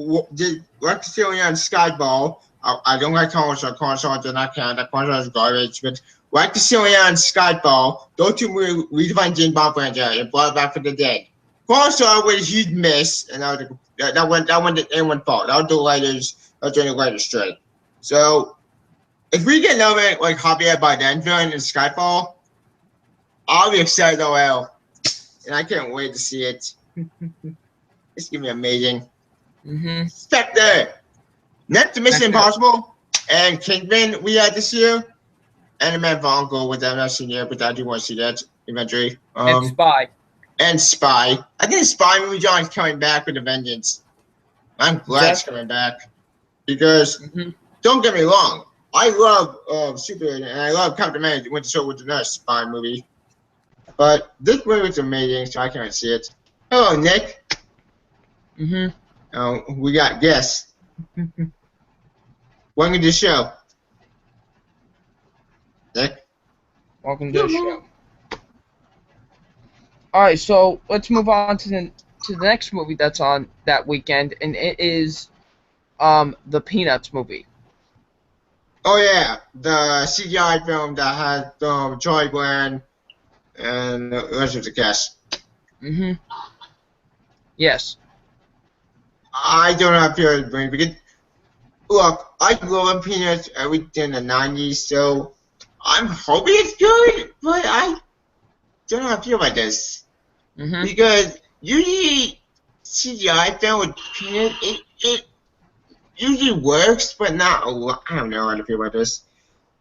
Skyfall. I don't like Coruscant, they're not count. That Coruscant is garbage. But like the series on Skyfall, those two movies redefine James Bond franchise and brought it back from the dead. Coruscant was a huge miss, and that went to anyone's fault. That was the writers. That was doing the writers straight. So if we get another like Javier Bardem villain in Skyfall, I'll be excited as well, and I can't wait to see it. It's gonna be amazing. Spectre. Next to Mission Impossible and Kingpin we had this year. And the Man for Uncle with that last year, but I do want to see that eventually. And Spy. And Spy. I think Spy movie John is coming back with a vengeance. I'm glad it's coming back. Because don't get me wrong, I love Superman and I love Captain America Winter Soldier with another Spy movie. But this movie was amazing, so I can't see it. Hello, Nick. We got guests. Welcome to the show. Nick? Welcome to the show. Alright, so let's move on to the next movie that's on that weekend, and it is the Peanuts movie. Oh yeah, the CGI film that has Joy Bland and the rest of the cast. Yes. I don't have fear of brain because look, I grew up Peanuts everything in the 90s, so I'm hoping it's good, but I don't know how I feel about this. Because usually CGI film with Peanuts, it usually works, but not a lot. I don't know how to feel about this.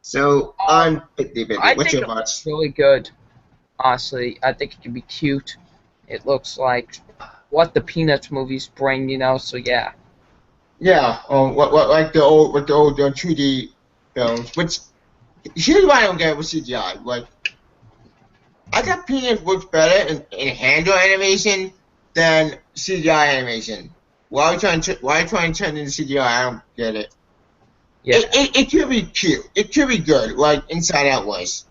So I'm 50-50. What's your thoughts? It's really good. Honestly, I think it can be cute. It looks like what the Peanuts movies bring, so yeah. Yeah, like the old 2D films, which here's why I don't get it with CGI. Like, I thought Peanuts works better in handle animation than CGI animation. Why are you trying to turn into CGI? I don't get it. Yeah. It could be cute. It could be good, like Inside Out was.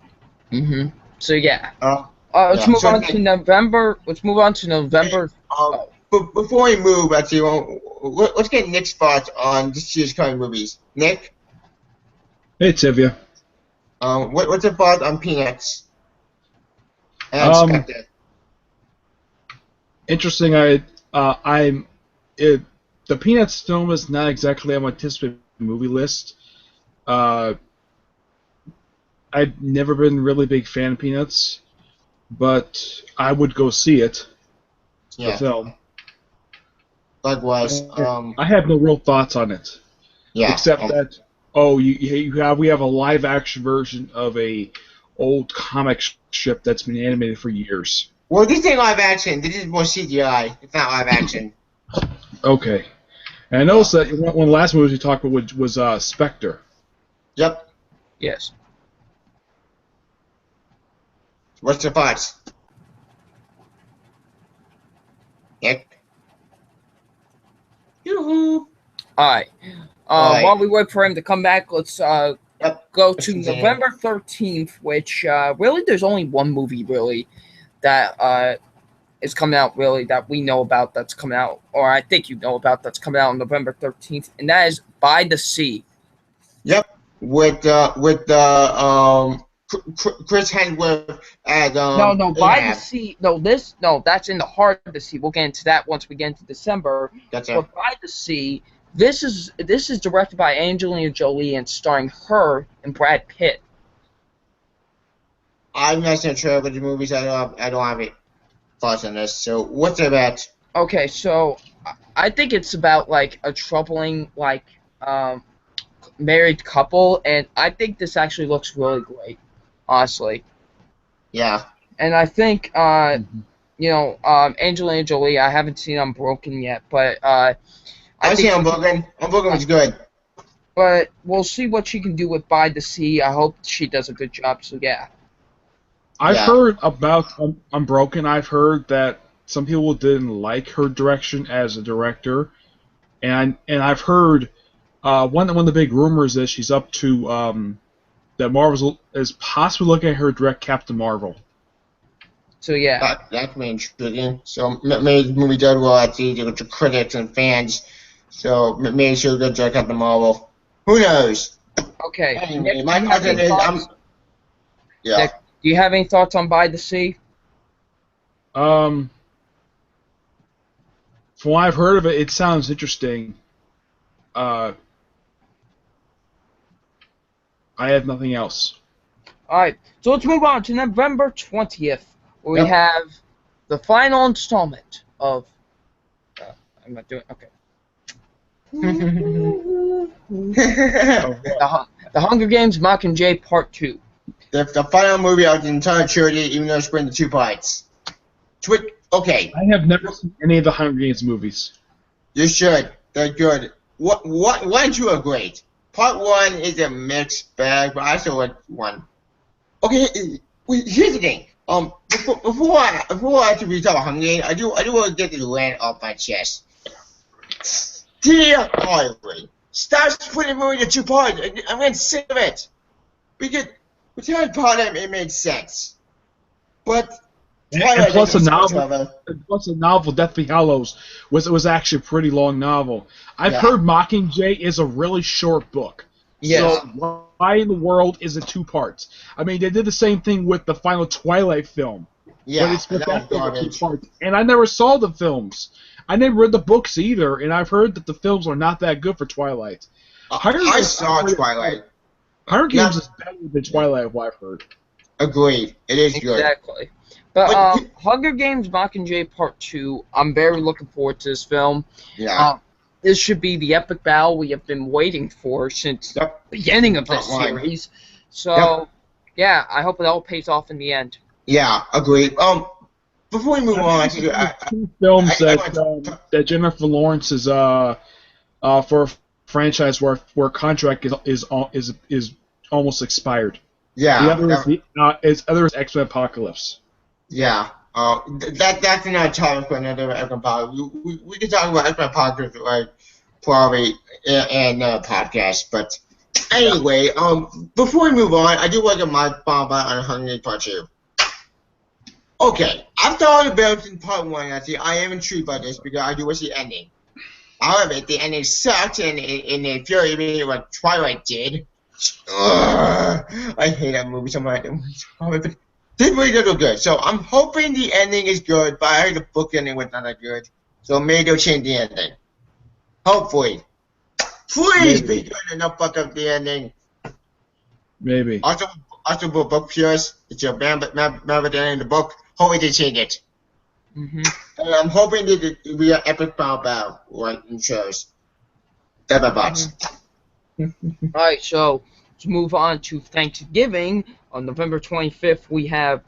So yeah. Let's move on to November. Let's move on to November. But before we move, actually, let's get Nick's thoughts on this year's coming movies. Nick? Hey, Tivia. What's your thoughts on Peanuts? And interesting. The Peanuts film is not exactly on my anticipated movie list. I've never been a really big fan of Peanuts, but I would go see it. Yeah. The film. Likewise. I have no real thoughts on it. Yeah. Except that we have a live action version of a old comic strip that's been animated for years. Well, this ain't live action. This is more CGI. It's not live action. Okay. And I noticed that one of the last movies we talked about was Spectre. Yep. Yes. What's your thoughts? Nick? Yoo-hoo! Alright. While we wait for him to come back, let's go to November 13th, which really there's only one movie really that is coming out really that we know about that's coming out, or I think you know about that's coming out on November 13th, and that is By the Sea. Yep. With Chris Hemsworth as No, by the Ahab. Sea. No, that's in the Heart of the Sea. We'll get into that once we get into December. Gotcha. But By the Sea, this is directed by Angelina Jolie and starring her and Brad Pitt. I'm not so sure about the movies. I don't have any thoughts on this. So what's it about? Okay, so I think it's about like a troubling married couple, and I think this actually looks really great, honestly. Yeah. And I think Angelina Jolie. I haven't seen Unbroken yet, but I've seen Unbroken. Unbroken was good. But we'll see what she can do with By the Sea. I hope she does a good job. So yeah. I've heard about Unbroken. I've heard that some people didn't like her direction as a director, and I've heard one of the big rumors is she's up to that Marvel is possibly looking at her direct Captain Marvel. So yeah. That's really intriguing. So maybe the movie does well at the critics and fans. So maybe she'll go direct Captain Marvel. Who knows? Okay. Anyway, Nick, my cousin is yeah. Nick, do you have any thoughts on By the Sea? From what I've heard of it, it sounds interesting. I have nothing else. Alright, so let's move on to November 20th, where we have the final installment of... I'm not doing... Okay. The Hunger Games Mockingjay Part 2. The final movie of the entire trilogy, even though it's split into 2 parts. Okay. I have never seen any of the Hunger Games movies. You should. They're good. One and 2 are great. Part 1 is a mixed bag, but I still like 1. Okay, here's the thing. Before I actually talk about Hunger Games, I do want to get the rant off my chest. Dear Hollywood, stop splitting the movie into 2 parts. I'm getting sick of it. Because with Harry Potter, it makes sense. But and plus the novel, Deathly Hallows, was actually a pretty long novel. I've heard Mockingjay is a really short book. Yes. So why in the world is it 2 parts? I mean, they did the same thing with the final Twilight film. Yeah, but it's split that into 2 parts. And I never saw the films. I never read the books either, and I've heard that the films are not that good for Twilight. I saw Twilight. Hunger Games is better than Twilight, what I've heard. Agreed. It is good. Exactly. But Hunger Games Mockingjay Part 2, I'm very looking forward to this film. Yeah. This should be the epic battle we have been waiting for since the beginning of this series. So, yeah, I hope it all pays off in the end. Yeah, agreed. Before we move on, two films that Jennifer Lawrence is for a franchise where contract is almost expired. Yeah. The other is X-Men Apocalypse. Yeah. That's another topic for another X-Men Apocalypse. We can talk about X-Men Apocalypse probably in a podcast. But anyway, before we move on, I do want to get my bomb on Hunger Games Part 2. Okay, I've thought about in Part 1, actually. I am intrigued by this because I do watch the ending. However, the ending sucked and it infuriated me like Twilight did. I hate that movie so much. This movie did look good, so I'm hoping the ending is good, but I heard the book ending was not that good. So maybe they'll change the ending. Hopefully. Please be good and not fuck up the ending. Maybe. Also book Pierce, it's your remember the ending of the book. Hopefully they change it. Mm-hmm. And I'm hoping that it will be an epic battle like in shows. That's my thoughts. Alright, so to move on to Thanksgiving, on November 25th, we have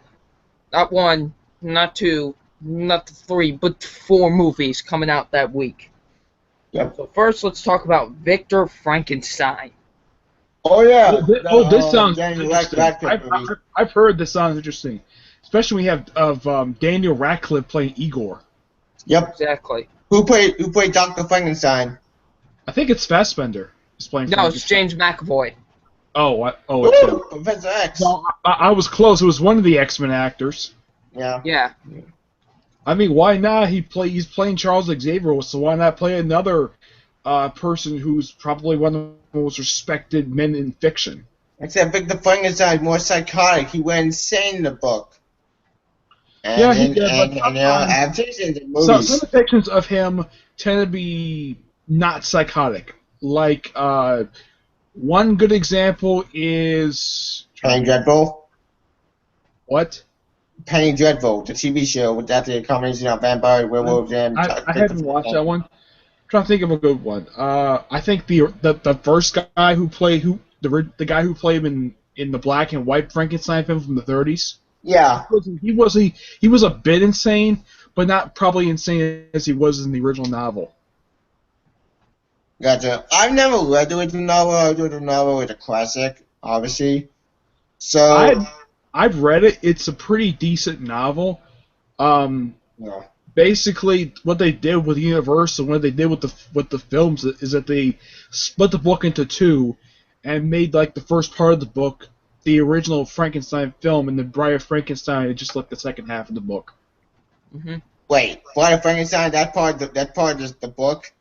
not 1, not 2, not 3, but 4 movies coming out that week. Yep. So first, let's talk about Victor Frankenstein. Oh yeah. This sounds interesting. I've heard this sounds interesting, especially when we have Daniel Radcliffe playing Igor. Yep. Exactly. Who played Dr. Frankenstein? I think it's Fassbender. No, it's James McAvoy. It's him. Professor X. No, I was close. It was one of the X-Men actors. Yeah. Yeah. I mean, why not? He's playing Charles Xavier, so why not play another person who's probably one of the most respected men in fiction? Except Victor Frankenstein more psychotic. He went insane in the book. And, yeah, he did. But adaptations in movies. Some depictions of him tend to be not psychotic. Like, one good example is Penny Dreadful. What? Penny Dreadful, the TV show with the combination of vampire, werewolves, and I haven't watched that one. I'm trying to think of a good one. I think the first guy who played the guy who played in the black and white Frankenstein film from the 30s. Yeah. He was a bit insane, but not probably insane as he was in the original novel. Gotcha. I've never read the original novel. I read the novel with a classic, obviously. So I've read it. It's a pretty decent novel. Yeah. Basically, what they did with Universal, what they did with the films, is that they split the book into two, and made like the first part of the book the original Frankenstein film, and the Bride of Frankenstein is just like the second half of the book. Mm-hmm. Wait, Bride of Frankenstein? That part is the book.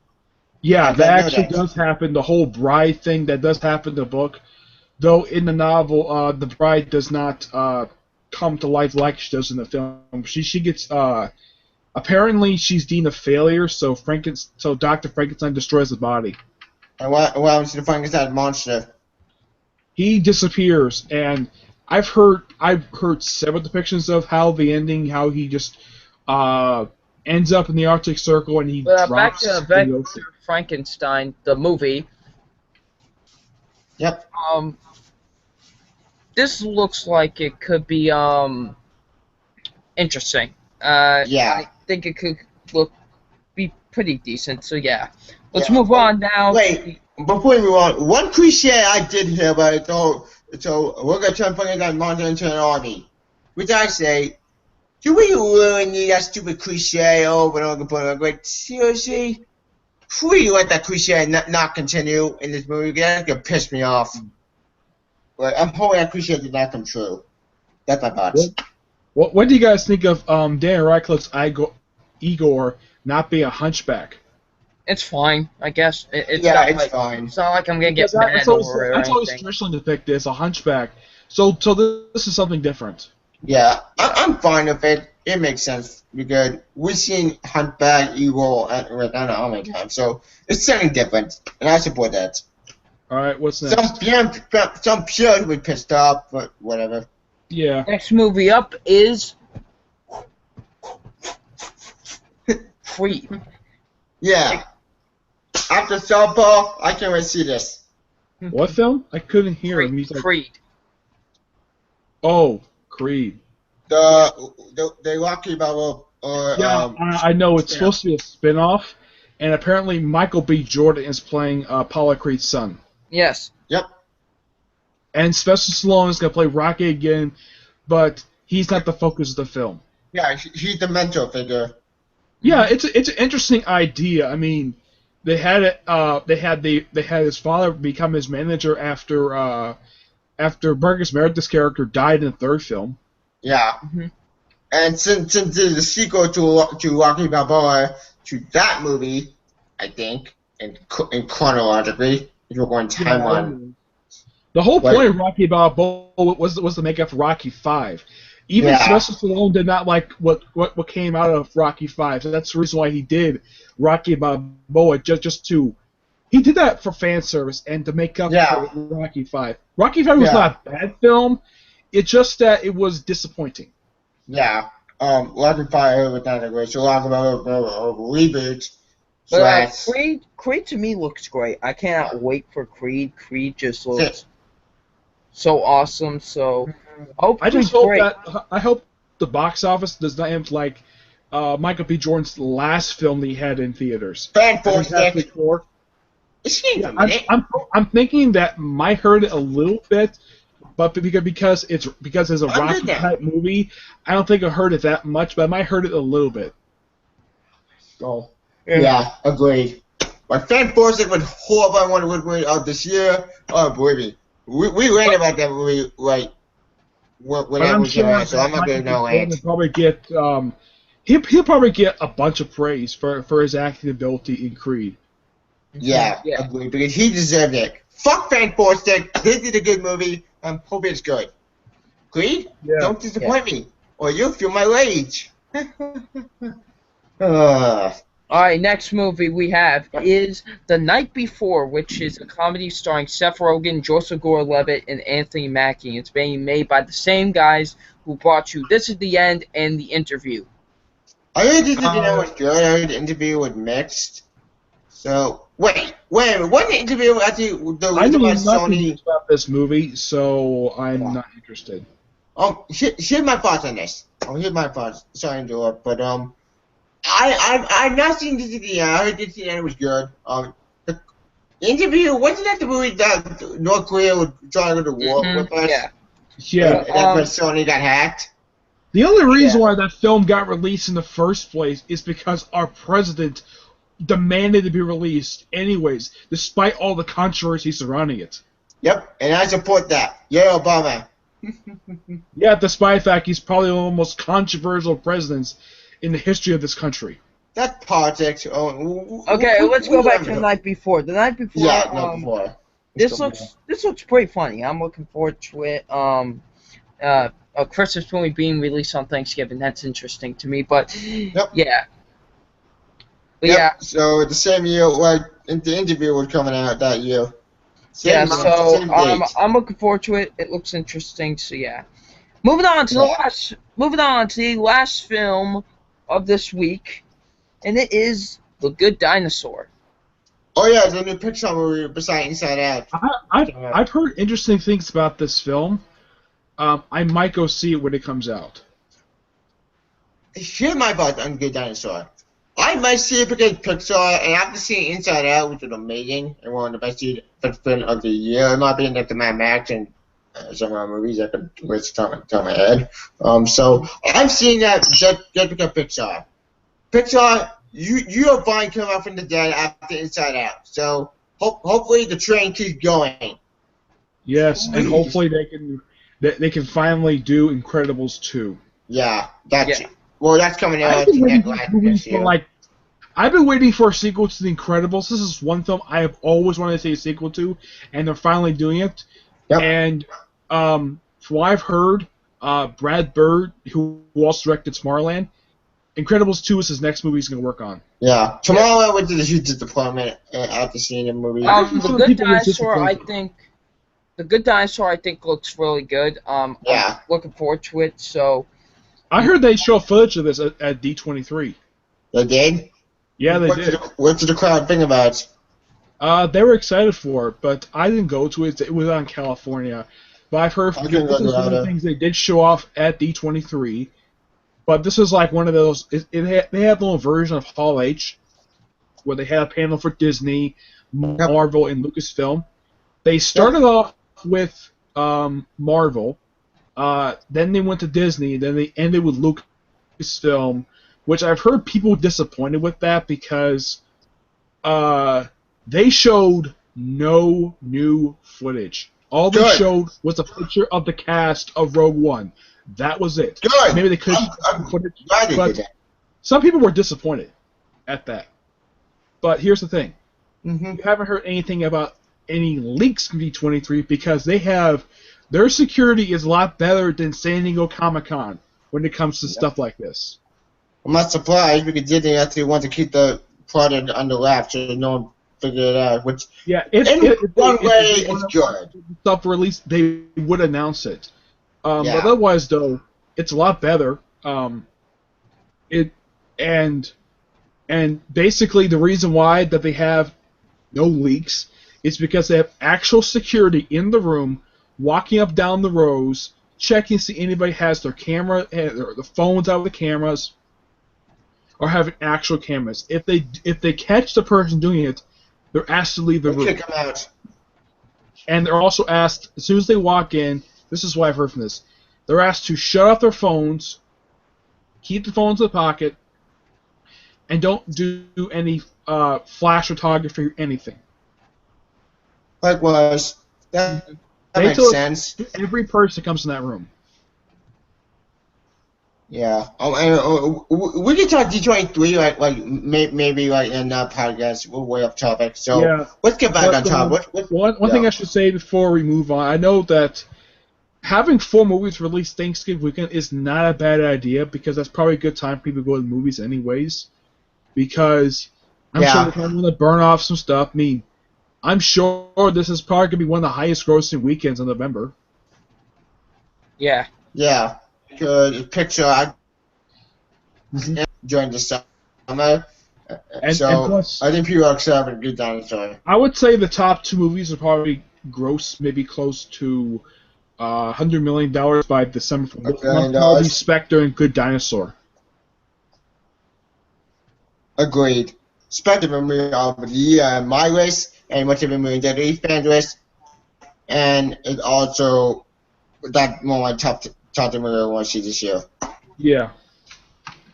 Yeah, that actually does happen. The whole bride thing that does happen in the book, though in the novel, the bride does not come to life like she does in the film. She gets apparently she's deemed a failure, so Dr. Frankenstein destroys the body. And what happens to the Frankenstein monster? He disappears, and I've heard several depictions of how the ending, how he just ends up in the Arctic Circle and he drops. Back to Victor Frankenstein, the movie. Yep. This looks like it could be interesting. Yeah. I think it could be pretty decent. So yeah, let's move on now. Wait, before we move on, one cliche I did hear about it, so we're gonna turn Frankenstein monster into an army, which I say, do we really need that stupid cliche over and over? Like, seriously? Please let that cliche not continue in this movie. That's gonna piss me off. Like, I'm hoping that cliche did not come true. That's my thoughts. What do you guys think of Dan Radcliffe's Igor not being a hunchback? It's fine, I guess. It's fine. It's not like I'm gonna get mad over it. That's always traditionally depicted as a hunchback. So this is something different. Yeah, I'm fine with it. It makes sense because we've seen Hunchback, Igor, and Redana all my time, so it's something different, and I support that. All right, what's next? Some purists will be pissed off, but whatever. Yeah. Next movie up is Creed. Yeah. After Southpaw, I can't wait to see this. What film? I couldn't hear him. He's like, Creed. Oh, Creed. The Rocky Balboa. I know it's supposed to be a spin-off, and apparently Michael B. Jordan is playing Apollo Creed's son. Yes. Yep. And Sylvester Stallone is going to play Rocky again, but he's not the focus of the film. Yeah, he's the mentor figure. Yeah, it's an interesting idea. I mean, they had his father become his manager after Burgess Meredith's character died in the third film. Yeah. Mm-hmm. And since there's a sequel to Rocky Balboa to that movie, I think, in chronologically, if we're going timeline. The whole point of Rocky Balboa was to make up for Rocky V. Even Sylvester Stallone did not like what came out of Rocky V, so that's the reason why he did Rocky Balboa, just to... He did that for fan service and to make up for Rocky V. Rocky V was not a bad film, it's just that it was disappointing. Yeah. Rocky V was not a great, so Rocky Balboa reboot. But Creed to me looks great. I cannot wait for Creed. Creed just looks so awesome. So I hope the box office does not end like Michael B. Jordan's last film that he had in theaters. Fantastic. I'm thinking that might hurt it a little bit, but because it's a Rocky type movie, I don't think it hurt it that much, but it might hurt it a little bit. So. Yeah, agreed. But Fantastic was horrible one of this year. Oh, believe me. We read about that movie, like, when I was young, so I'm not going to know it. He'll probably get a bunch of praise for his acting ability in Creed. Yeah, agreed, because he deserved it. fuck Fan Stick. This is a good movie. Hope it's good. Agreed? Yeah. Don't disappoint me, or you'll feel my rage. Alright, next movie we have is The Night Before, which is a comedy starring Seth Rogen, Joseph Gordon-Levitt, and Anthony Mackie. It's being made by the same guys who brought you This Is the End and The Interview. I heard This Is the End was good. I heard the interview was mixed. So, wait a minute. Wasn't the interview actually the I reason know why nothing Sony... about this movie, so I'm not interested. Oh, here's my thoughts on this. Here's my thoughts. Sorry to interrupt, but I've not seen This Is the End. I heard This Is the End was good. The interview, wasn't that the movie that North Korea was trying to go to war with us? Yeah. Yeah. And that's when Sony got hacked? The only reason why that film got released in the first place is because our president demanded to be released anyways, despite all the controversy surrounding it. Yep, and I support that. Yeah, Obama. Yeah, despite the fact he's probably one of the most controversial presidents in the history of this country. That's politics. Okay, let's go back to The Night Before. The Night Before. Yeah, Night Before. This looks pretty funny. I'm looking forward to it. A Christmas movie being released on Thanksgiving. That's interesting to me. But yeah. But yep. yeah. So the same year, like the interview was coming out that year. Same I'm looking forward to it. It looks interesting. So yeah. Moving on to the last film of this week, and it is The Good Dinosaur. Oh yeah, the new Pixar movie beside Inside Out. I've heard interesting things about this film. I might go see it when it comes out. Here's my thoughts on Good Dinosaur. I might see it because Pixar, and after seeing Inside Out, which was amazing, and one of the best films of the year, in my opinion, after Mad Max and some other movies I could list top of my head. So I'm seeing that just because Pixar. Pixar, you are fine coming out from the dead after Inside Out. So hopefully the train keeps going. Yes, and hopefully they can finally do Incredibles 2. Yeah, that's it. Well, that's coming out next year. I've been waiting for a sequel to The Incredibles. This is one film I have always wanted to see a sequel to, and they're finally doing it. Yep. And from what I've heard, Brad Bird, who also directed Tomorrowland, Incredibles 2 is his next movie he's going to work on. Yeah, Tomorrowland went to the huge disappointment after seeing the movie. The Good Dinosaur, I think looks really good. I'm looking forward to it. So. I heard they show footage of this at D23. They did? Yeah, they did. What did the crowd think about it? They were excited for it, but I didn't go to it. It was out in California. But I've heard this is one of the things they did show off at D23. But this is like one of those. They had a little version of Hall H, where they had a panel for Disney, Marvel, and Lucasfilm. They started off with Marvel. Then they went to Disney. Then they ended with Lucasfilm, which I've heard people disappointed with that because they showed no new footage. All they showed was a picture of the cast of Rogue One. That was it. Good. Maybe they could. But some people were disappointed at that. But here's the thing: you haven't heard anything about any leaks from D23 because they have. Their security is a lot better than San Diego Comic-Con when it comes to stuff like this. I'm not surprised because Disney actually wants to keep the product under wraps so no one figure it out. Which if one way it's good. Stuff released, they would announce it. But otherwise, though, it's a lot better. And basically the reason why that they have no leaks is because they have actual security in the room. Walking up down the rows, checking to see anybody has their camera, or the phones out with the cameras, or having actual cameras. If they catch the person doing it, they're asked to leave the room. Kick them out. And they're also asked as soon as they walk in. This is what I've heard from this. They're asked to shut off their phones, keep the phones in the pocket, and don't do any flash photography or anything. Likewise. That makes sense. Every person comes in that room. Yeah. We can talk D23 like maybe like in that podcast. We're way off topic. So Yeah. let's get back on topic. One thing I should say before we move on, I know that having 4 movies released Thanksgiving weekend is not a bad idea because that's probably a good time for people to go to the movies anyways. Because I'm sure they're going to burn off some stuff. I mean, I'm sure this is probably going to be one of the highest grossing weekends in November. Yeah. Yeah. Good picture during the summer. And plus, I think people are excited for Good Dinosaur. I would say the top 2 movies will probably gross maybe close to $100 million by December. Probably Spectre and Good Dinosaur. Agreed. Spectre movie of the year on my list, and what's the movie that is fan list, and it's also that one of my top 10 movies I want to see this year. Yeah.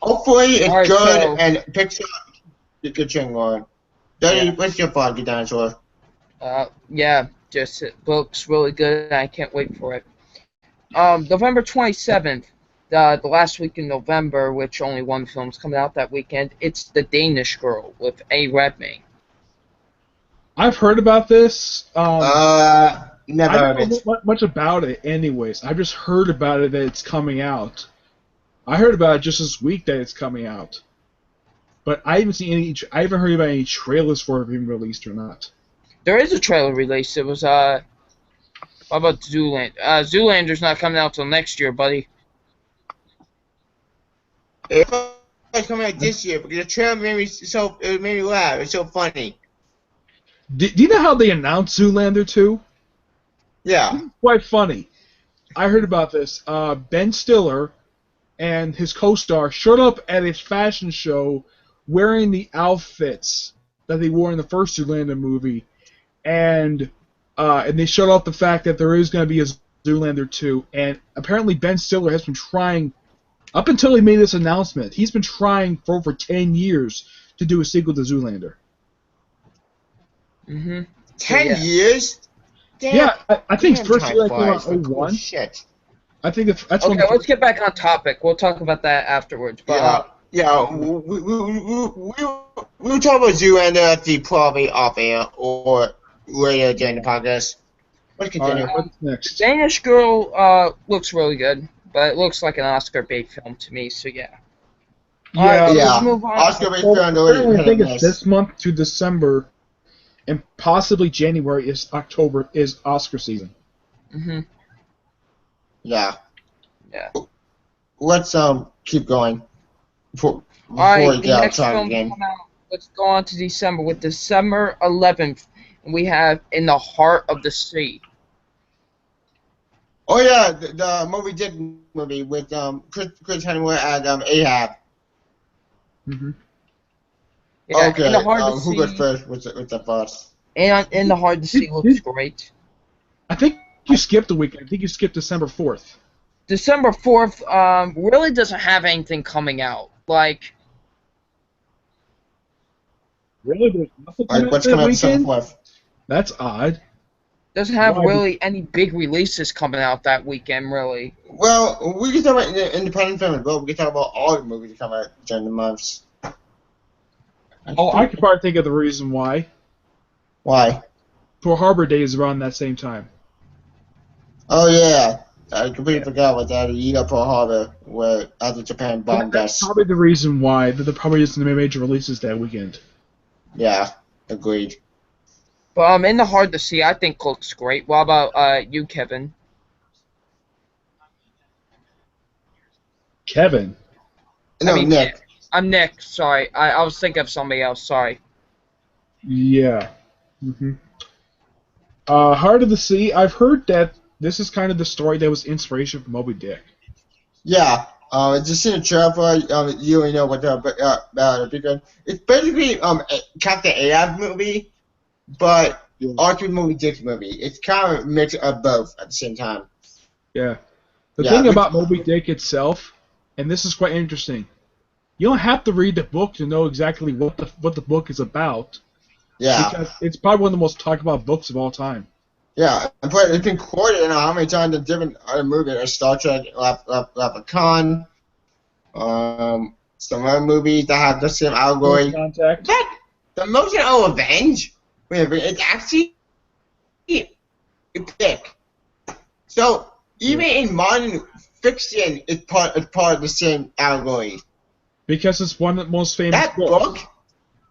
Hopefully it's good and Pixar the good thing on. What's your thought, Good Dinosaur? Yeah, just it looks really good. I can't wait for it. November 27th, the last week in November, which only one film's coming out that weekend. It's The Danish Girl with A. Redmayne. I've heard about this. Never I don't know much about it, anyways. I've just heard about it that it's coming out. I heard about it just this week that it's coming out, but I haven't seen any. I haven't heard about any trailers for it being released or not. There is a trailer released. It was What about Zoolander? Zoolander's not coming out till next year, buddy. It's coming out this year, but the trailer made me laugh. It's so funny. Do you know how they announced Zoolander 2? Yeah. It's quite funny. I heard about this. Ben Stiller and his co-star showed up at a fashion show wearing the outfits that they wore in the first Zoolander movie, and they showed off the fact that there is going to be a Zoolander 2, and apparently Ben Stiller has been trying, up until he made this announcement, he's been trying for over 10 years to do a sequel to Zoolander. 10 years? Damn, yeah, I think first year came out 01. Shit. I think that's okay. Let's get back on topic. We'll talk about that afterwards. But, we'll talk about Zoolander at the probably off air or later during the podcast. Let's continue. What's next? Danish Girl looks really good, but it looks like an Oscar bait film to me. So yeah. Let's move on. Oscar bait film. I think it's this month to December, and possibly January is Oscar season. Yeah. Let's keep going before we get off track again. Let's go on to December with December 11th, and we have In the Heart of the Sea. Oh yeah, the Moby Dick movie with Chris Hemsworth and Ahab. Yeah, okay. In the Heart of the Who Sea. goes first with the first? And In the Heart of the Sea looks great. I think you skipped a week. I think you skipped December 4th. December 4th really doesn't have anything coming out. Like, really? There's nothing coming out what's that coming out weekend? December 4th? That's odd. Doesn't have really any big releases coming out that weekend, really. Well, we can talk about independent film as well. We can talk about all the movies that come out during the months. Oh, I could probably think of the reason why. Why? Pearl Harbor Day is around that same time. Oh yeah, I completely forgot about that. You got Pearl Harbor, where after Japan bombed us. That's probably the reason why that there probably isn't any major releases that weekend. Yeah, agreed. But In the Heart of the Sea, I think looks great. What about you, Kevin? Kevin? No, Nick. I'm Nick. Sorry, I was thinking of somebody else. Sorry. Yeah. Heart of the Sea. I've heard that this is kind of the story that was inspiration for Moby Dick. Yeah. Just in the trailer, you already know what about because it's basically Captain Ahab movie, but also Moby Dick movie. It's kind of a mix of both at the same time. Yeah. The thing about Moby Dick itself, and this is quite interesting, you don't have to read the book to know exactly what the book is about. Yeah. Because it's probably one of the most talked about books of all time. Yeah, but it's been quoted how many times in different other movies, like Star Trek, Leprechaun, Some other movies that have the same allegory. Contact. But the Motion of Revenge, it's actually a pick. So even in modern fiction, it's part of the same allegory. Because it's one of the most famous That book.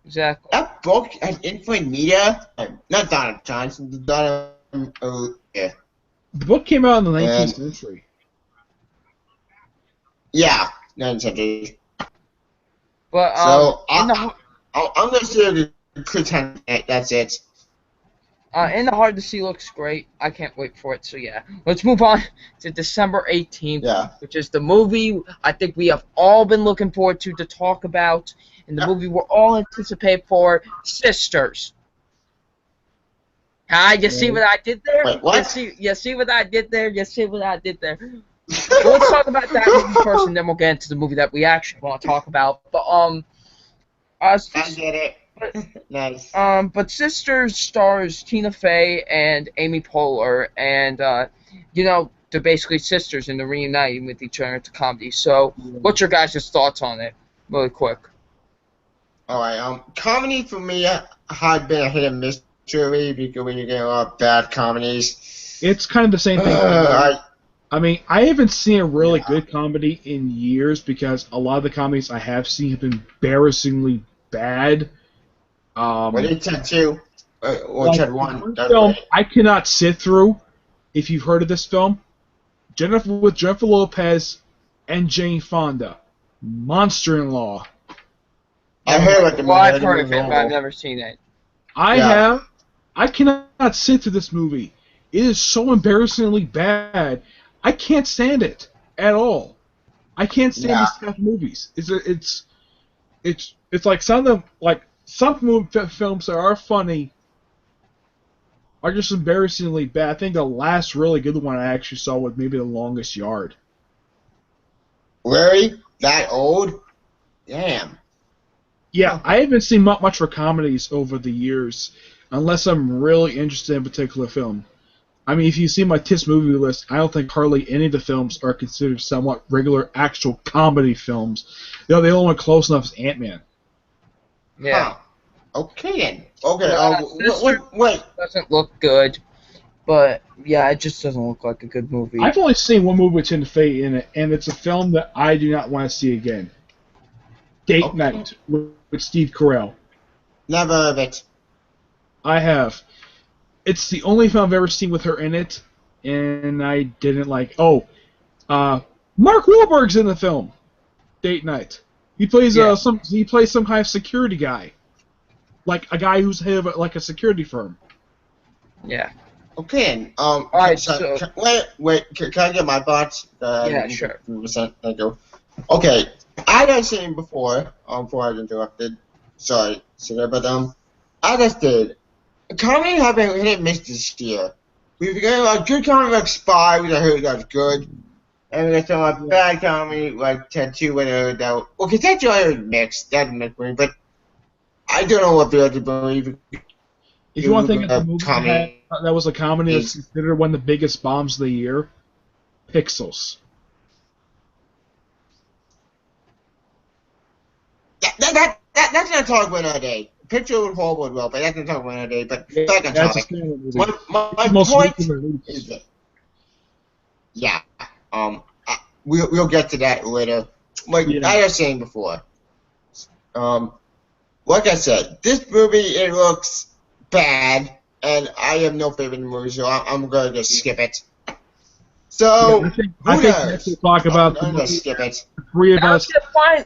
Exactly. That book has infinite media. Not Donald Johnson. Yeah. The book came out in the 19th century. Yeah, 19th century. But so I'm gonna say the pretend. That's it. In the Hard to See looks great. I can't wait for it. So yeah, let's move on to December 18th, which is the movie I think we have all been looking forward to talk about, and the movie we're all anticipating for, Sisters. You see what I did there? Wait, what? You see what I did there? You see what I did there? Well, let's talk about that movie first, and then we'll get into the movie that we actually want to talk about. But I get it. Nice. But Sisters stars Tina Fey and Amy Poehler, and they're basically sisters and they're reuniting with each other. It's a comedy. So, what's your guys' thoughts on it, really quick? All right. Comedy for me had been a hit and miss because when you get a lot of bad comedies, it's kind of the same thing. I mean, I haven't seen a really good comedy in years because a lot of the comedies I have seen have been embarrassingly bad. What did Ted 2 or Ted 1? Film I cannot sit through. If you've heard of this film, Jennifer Lopez and Jane Fonda, Monster-in-Law. I heard about the movie. I've heard of it, but I've never seen it. I cannot sit through this movie. It is so embarrassingly bad. I can't stand it at all. I can't stand these type of movies. It's like some films that are funny are just embarrassingly bad. I think the last really good one I actually saw was maybe The Longest Yard. Really? That old? Damn. Yeah, I haven't seen much for comedies over the years, unless I'm really interested in a particular film. I mean, if you see my TIS movie list, I don't think hardly any of the films are considered somewhat regular actual comedy films. The only one close enough is Ant-Man. Yeah. Huh. Okay then. Okay. Wait. Doesn't look good, but yeah, it just doesn't look like a good movie. I've only seen one movie with Tina Fey in it, and it's a film that I do not want to see again. Date Night with Steve Carell. Never heard of it. I have. It's the only film I've ever seen with her in it, and I didn't like. Mark Wahlberg's in the film. Date Night. He plays some kind of security guy, like a guy who's head of a security firm. Yeah. Okay. All right. Wait. Can I get my thoughts? Yeah, sure. Thank you. Okay. I had seen before. Before I was interrupted. Sorry, but I just did. Comedy have been hit and miss this year. We've got a good comedy like Spy, which I heard that was good. And we got some bad comedy like Ted 2, which I heard that. Okay, Ted 2 I heard mixed. That's mixed movie, but I don't know what the other movie. If you want to think of the movie that was a comedy that's considered one of the biggest bombs of the year, Pixels. That's not talk about another day. Picture was horrible as well, but that's not talk about another day. But back on topic. My point is that, we'll get to that later. Like I was saying before, like I said, this movie it looks bad, and I have no favorite in the movie, so I'm gonna just skip it. So I think we'll talk about I'm gonna skip it. Three of us.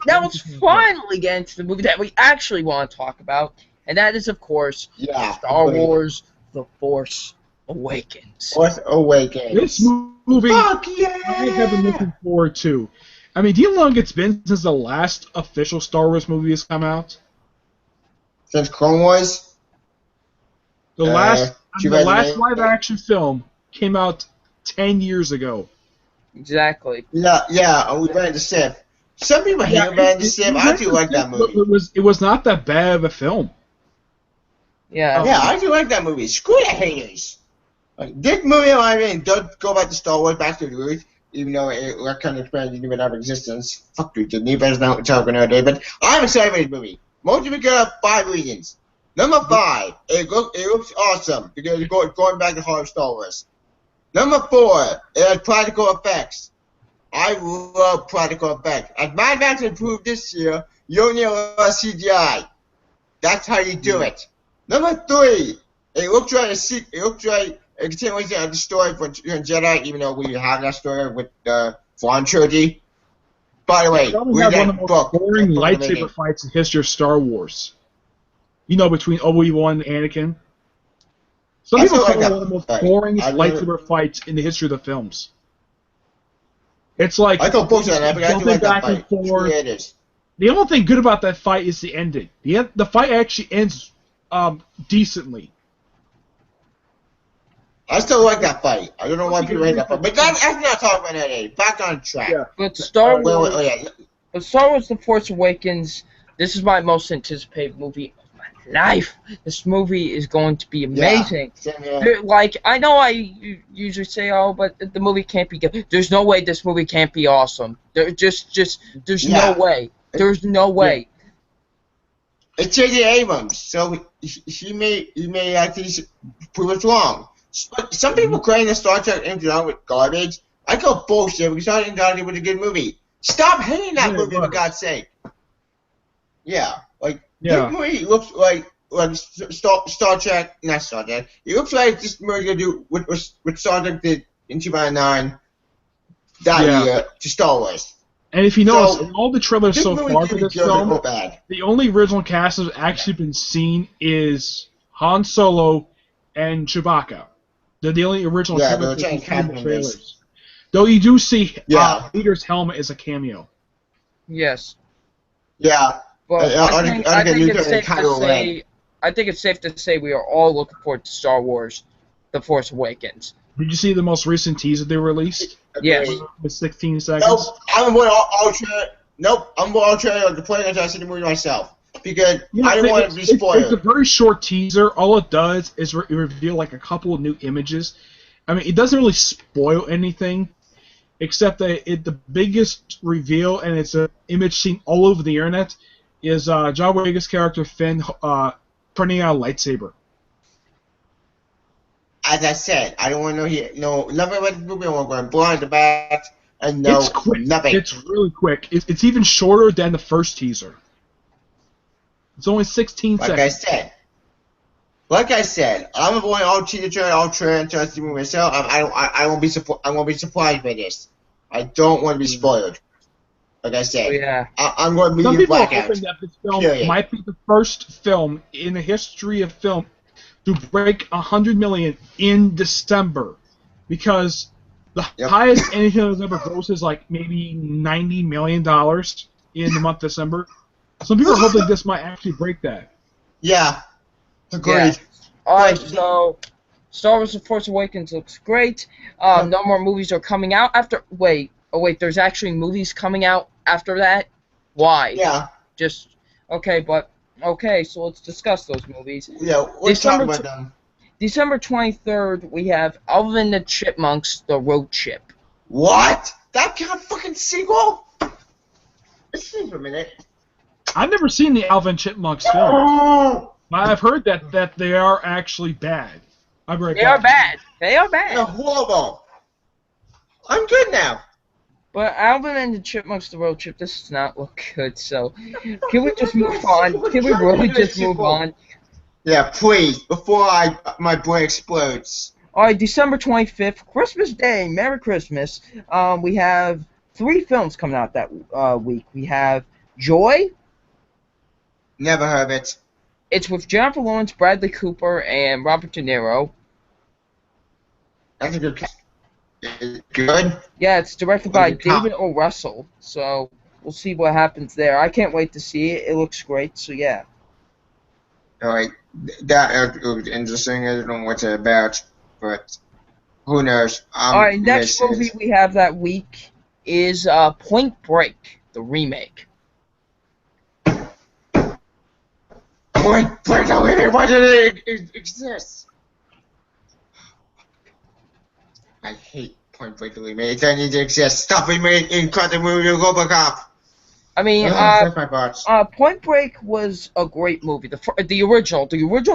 Now let's finally get into the movie that we actually want to talk about, and that is, of course, Star Wars: The Force Awakens. This movie I have been looking forward to. I mean, do you know how long it's been since the last official Star Wars movie has come out? Since Clone Wars? The last live-action film came out 10 years ago. Exactly. Yeah, we ran the Sith. Some people hate Revenge of the Sith. I do like that movie. It was not that bad of a film. Yeah. Yeah, I do like that movie. Screw the haters. Like, this movie, I mean, does go back to Star Wars, back to the roots. even though it kind of explains didn't even have existence. Fuck you, Disney. You better not what we're talking about today. But I'm excited for this movie. Mostly because of 5 reasons. Number 5, it looks awesome because it's going back to horror Star Wars. Number 4, it has practical effects. I love practical effects. As Mad Max improved this year, you don't need a lot of CGI. That's how you do it. Number 3, it looks like a continuation of the story for Jedi, even though we have that story with the Thrawn trilogy. By the way, we have one of the most boring lightsaber fights in history of Star Wars. You know, between Obi-Wan and Anakin. Some people call it one of the most boring lightsaber fights in the history of the films. It's like I thought bullshit on that, but I do like that fight. The only thing good about that fight is the ending. The fight actually ends decently. I still like that fight. I don't know why people hate that fight. But that's not talking about that today. Back on track. Yeah. But Star Wars The Force Awakens, this is my most anticipated movie of my life. This movie is going to be amazing. Yeah. Like, I know I usually say, oh, but the movie can't be good. There's no way this movie can't be awesome. There's no way. There's no way. It's J.J. Abrams, so he may actually prove us wrong. Some people claim that Star Trek Into Darkness with garbage. I call bullshit because Star Trek Into Darkness was a good movie. Stop hating that movie, for God's sake. Yeah, this movie looks like Star Trek, not Star Trek. It looks like this movie gonna do what Star Trek did in 2009 that year to Star Wars. And if you notice, in all the trailers so far for this film, the only original cast that's actually been seen is Han Solo and Chewbacca. They're the only original characters in the trailers. Though you do see Peter's helmet is a cameo. Yes. Yeah. But I think it's safe to say we are all looking forward to Star Wars The Force Awakens. Did you see the most recent teaser they released? Yes. With 16 seconds? Nope, I'm all trailer to play until I see the movie myself. Because I didn't want to be spoiled. It's a very short teaser. All it does is reveal like a couple of new images. I mean, it doesn't really spoil anything, except that the biggest reveal, and it's an image seen all over the internet, is John Boyega's character Finn turning out a lightsaber. As I said, I don't want to know nothing about the movie. I want to go blind the back and know nothing. It's really quick. It's even shorter than the first teaser. It's only 16 seconds. Like I said, I'm avoiding all teaser trailer, all trailer, to see the movie myself. I won't be surprised by this. I don't want to be spoiled. Like I said, I'm going to be Some people are blackout. hoping that this film might be the first film in the history of film to break 100 million in December, because the highest anything that's ever grossed is like maybe $90 million in the month of December. Some people are hoping this might actually break that. Yeah, agreed. Yeah. All right, so Star Wars: The Force Awakens looks great. No more movies are coming out after. Wait, there's actually movies coming out after that. Why? Yeah. Just okay, but okay. So let's discuss those movies. Yeah, let's talk about them. December 23rd, we have Alvin and the Chipmunks: The Road Trip. What? That kind of fucking sequel? Listen for a minute. I've never seen the Alvin Chipmunks film. I've heard that they are actually bad. They are bad. They're horrible. I'm good now. But Alvin and the Chipmunks: The Road Trip, this does not look good, so can we just move on? Can we really just move on? Yeah, please, before my brain explodes. Alright, December 25th, Christmas Day, Merry Christmas. We have 3 films coming out that week. We have Joy. Never heard of it. It's with Jennifer Lawrence, Bradley Cooper, and Robert De Niro. That's a good cast. Is it good? Yeah, it's directed by David O. Russell, so we'll see what happens there. I can't wait to see it. It looks great, so yeah. Alright, that looks interesting. I don't know what it's about, but who knows. Alright, next movie we have that week is Point Break, the remake. Point Break, why did it exist? I hate Point Break remake. It doesn't need to exist. Stop remaking the movie RoboCop. I mean, That's my thoughts. Point Break was a great movie. The original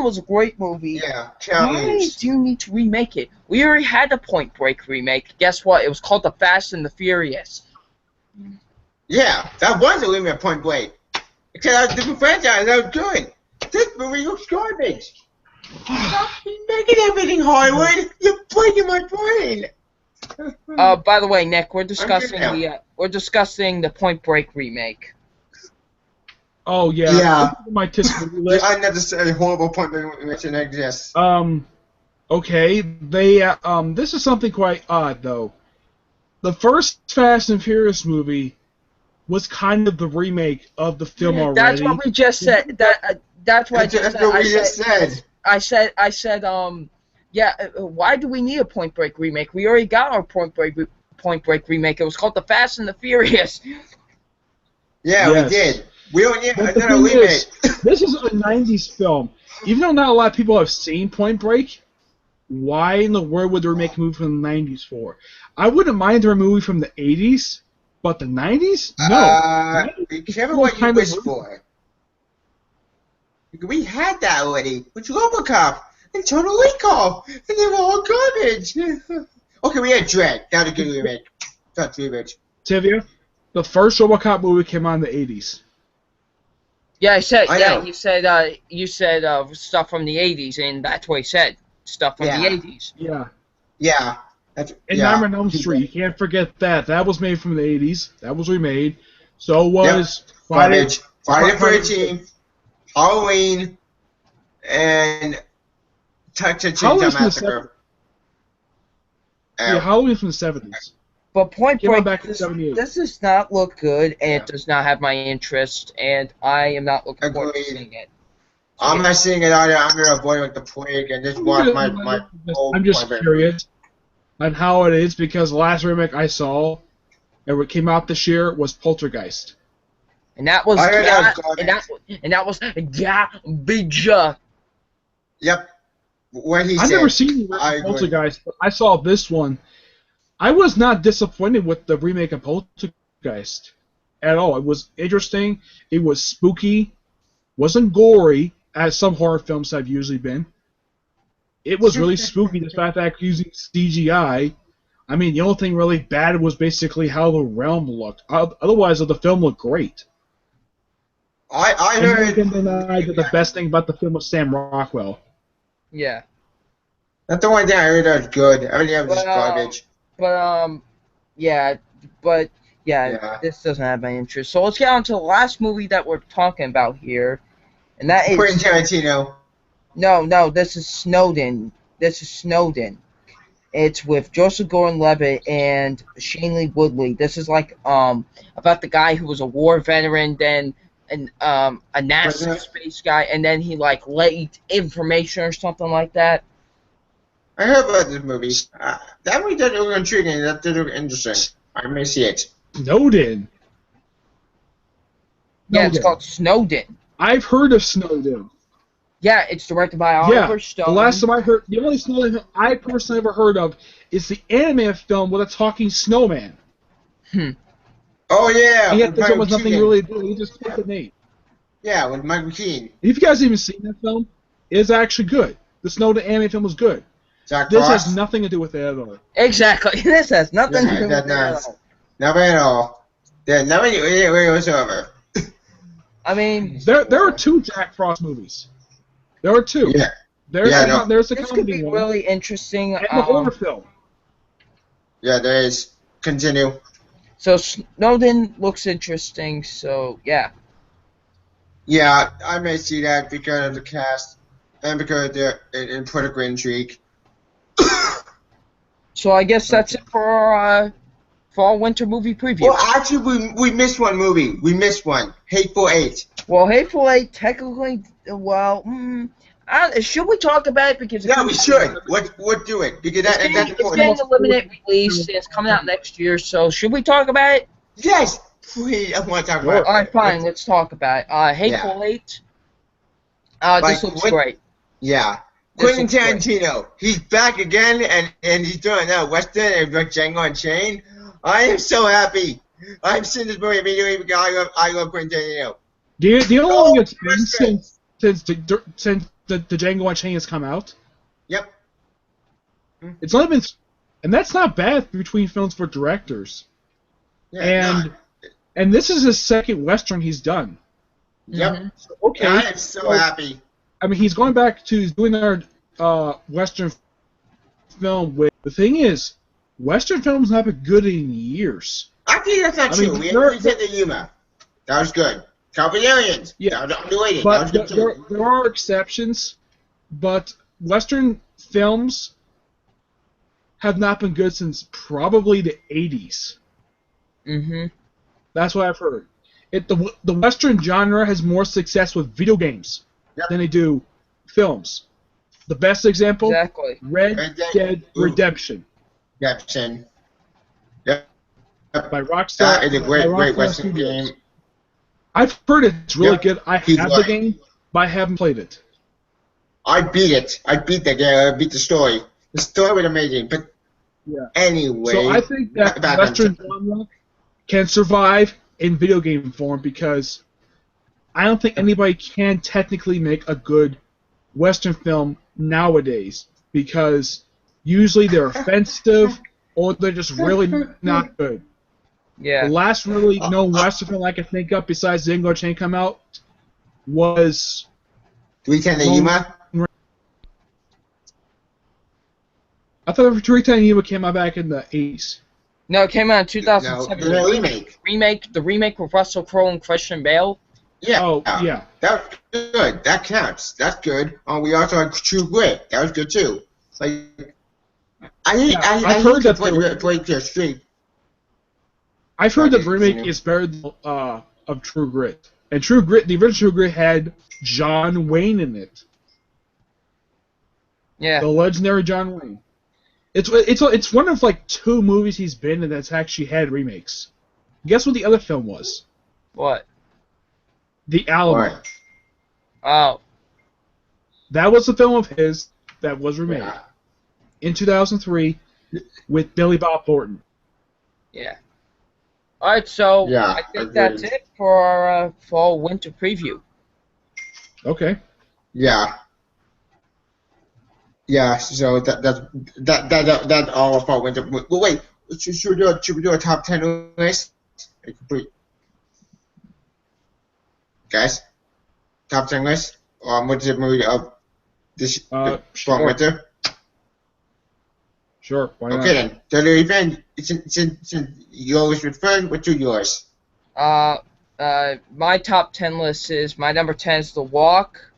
was a great movie. Yeah, why do you need to remake it? We already had a Point Break remake. Guess what? It was called The Fast and the Furious. Yeah, that was a remake of Point Break. Because a different franchise, that was good. This movie looks garbage. Stop making everything Hollywood. You're breaking my brain. By the way, Nick, we're discussing the Point Break remake. Oh yeah. Yeah. My anticipated list. The unnecessary horrible Point Break remake that exists. Okay. They this is something quite odd though. The first Fast and Furious movie was kind of the remake of the film already. That's what we just said. That's what I just said. I said, yeah, why do we need a Point Break remake? We already got our Point Break remake. It was called The Fast and the Furious. Yeah, yes. We did. We don't need another remake. This is a 90s film. Even though not a lot of people have seen Point Break, why in the world would they remake a movie from the 90s for? I wouldn't mind a movie from the 80s, but the 90s? No. Be careful what you wish for. We had that already with RoboCop and Total Recall, and they were all garbage. Okay, we had Dread. That's a good remake. That's remake. Tivia, the first RoboCop movie came out in the 80s. Yeah, you said stuff from the 80s, and that's what he said. Stuff from the 80s. Yeah. Yeah. And Nightmare on Elm Street, you can't forget that. That was made from the 80s. That was remade. So was Friday the 13th, Halloween, and Texas Chainsaw Massacre. Yeah, Halloween from the 70s. But Point Break, back in 78. This does not look good, and it does not have my interest, and I am not looking forward to seeing it. I'm not seeing it either. I'm going to avoid like the plague and just watch my old I'm just curious on how it is, because the last remake I saw, and what came out this year, was Poltergeist. And that was garbage. Yep. What he I've said. never seen Poltergeist, but I saw this one. I was not disappointed with the remake of Poltergeist at all. It was interesting. It was spooky. Wasn't gory, as some horror films have usually been. It was really spooky, despite that using CGI. I mean, the only thing really bad was basically how the realm looked. Otherwise, the film looked great. I heard. You can deny that the best thing about the film was Sam Rockwell. Yeah. That's the one thing I heard that was good. Everything else was garbage. This doesn't have my interest. So let's get on to the last movie that we're talking about here, and that is Quentin Tarantino. No, this is Snowden. It's with Joseph Gordon-Levitt and Shailene Woodley. This is like about the guy who was a war veteran, then a NASA space guy, and then he like leaked information or something like that. I heard about this movie. That movie did look intriguing. That did look interesting. I may see it. Snowden. Yeah, it's called Snowden. I've heard of Snowden. Yeah, it's directed by Oliver Stone. The last time I heard, the only Snowden I personally ever heard of is the anime film with a talking snowman. Oh yeah. And yet this one was nothing really to do. He just took the name. Yeah, with Michael Keaton. If you guys even seen that film, it's actually good. The Snowden anime film was good. This has nothing to do with it at all. Exactly. This has nothing to do with it at all. Nothing at all. Yeah, nothing whatsoever. I mean, there are two Jack Frost movies. There are two. Yeah. There's a comedy one. This could be really interesting. And the horror film. Yeah, there is. Continue. So Snowden looks interesting. So yeah. Yeah, I may see that because of the cast and because they're in political intrigue. So I guess that's it for our fall winter movie preview. Well, actually, we missed one movie. We missed one. Hateful Eight. Well, Hateful Eight, technically, should we talk about it? Because we should. Let's do it because that's important. It's getting a limited release. And it's coming out next year. So should we talk about it? Yes, please. I want to talk about it. All right, fine. Let's talk about it. Hateful Eight. This looks great. Yeah. Quentin Tarantino, he's back again, and he's doing that Western and Django Unchained. I am so happy. I've seen this movie immediately because I love Quentin Tarantino. Do you know how long it's been since the Django Unchained has come out? Yep. It's only been, and that's not bad between films for directors. Yeah, and this is his second Western he's done. Yep. So, okay. I am so happy. I mean, he's going back to he's doing our Western film. With the thing is, Western films haven't been good in years. I think that's not true. We said the Yuma. That was good. Carpatarians. Yeah. That was underrated. But that was good there are exceptions, but Western films have not been good since probably the 80s. Mm-hmm. That's what I've heard. The Western genre has more success with video games than they do films. The best example, Red Dead Redemption. Redemption. Yep. By Rockstar. That is a great Western game. I've heard it's really good. I have the game, but I haven't played it. I beat it. I beat the game. I beat the story. The story was amazing, but anyway. So I think that Western genre can survive in video game form because I don't think anybody can technically make a good Western film nowadays because usually they're offensive or they're just really not good. Yeah. The last really known Western film I can think of besides Django Unchained come out was 310 Yuma. I thought 310 Yuma came out back in the 80s. No, it came out in 2007. No, the remake. The remake with Russell Crowe and Christian Bale. Yeah. Oh, yeah. That was good. That counts. That's good. We also had True Grit. That was good too. Like, I heard that the street. I've heard the remake is better than, of True Grit. And True Grit, the original True Grit had John Wayne in it. Yeah. The legendary John Wayne. It's one of like 2 movies he's been in that's actually had remakes. Guess what the other film was? What? The Alamo. Right. Oh. That was a film of his that was remade in 2003 with Billy Bob Thornton. Yeah. All right, so I think that's it for our fall winter preview. Okay. Yeah. Yeah. So that's all for winter. Well, wait. Should we do a top 10 list? Guys, top 10 list. What's the movie of this fall winter? Sure. Why not? Okay then. So the event, since yours with friend, what's yours? My top 10 list is my number 10 is The Walk.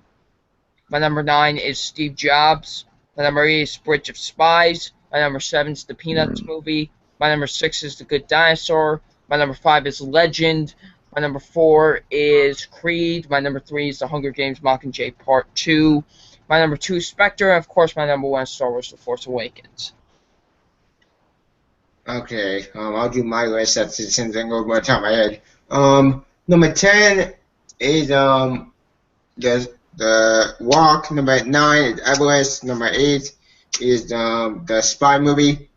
My number 9 is Steve Jobs. My number 8 is Bridge of Spies. My number 7 is the Peanuts movie. My number 6 is The Good Dinosaur. My number 5 is Legend. My number 4 is Creed. My number 3 is The Hunger Games Mockingjay Part 2. My number 2 is Spectre. And of course, my number 1 is Star Wars The Force Awakens. Okay, I'll do my list. That's since I go by the top of my head. Number 10 is the Walk. Number 9 is Everest. Number 8 is the Spy movie.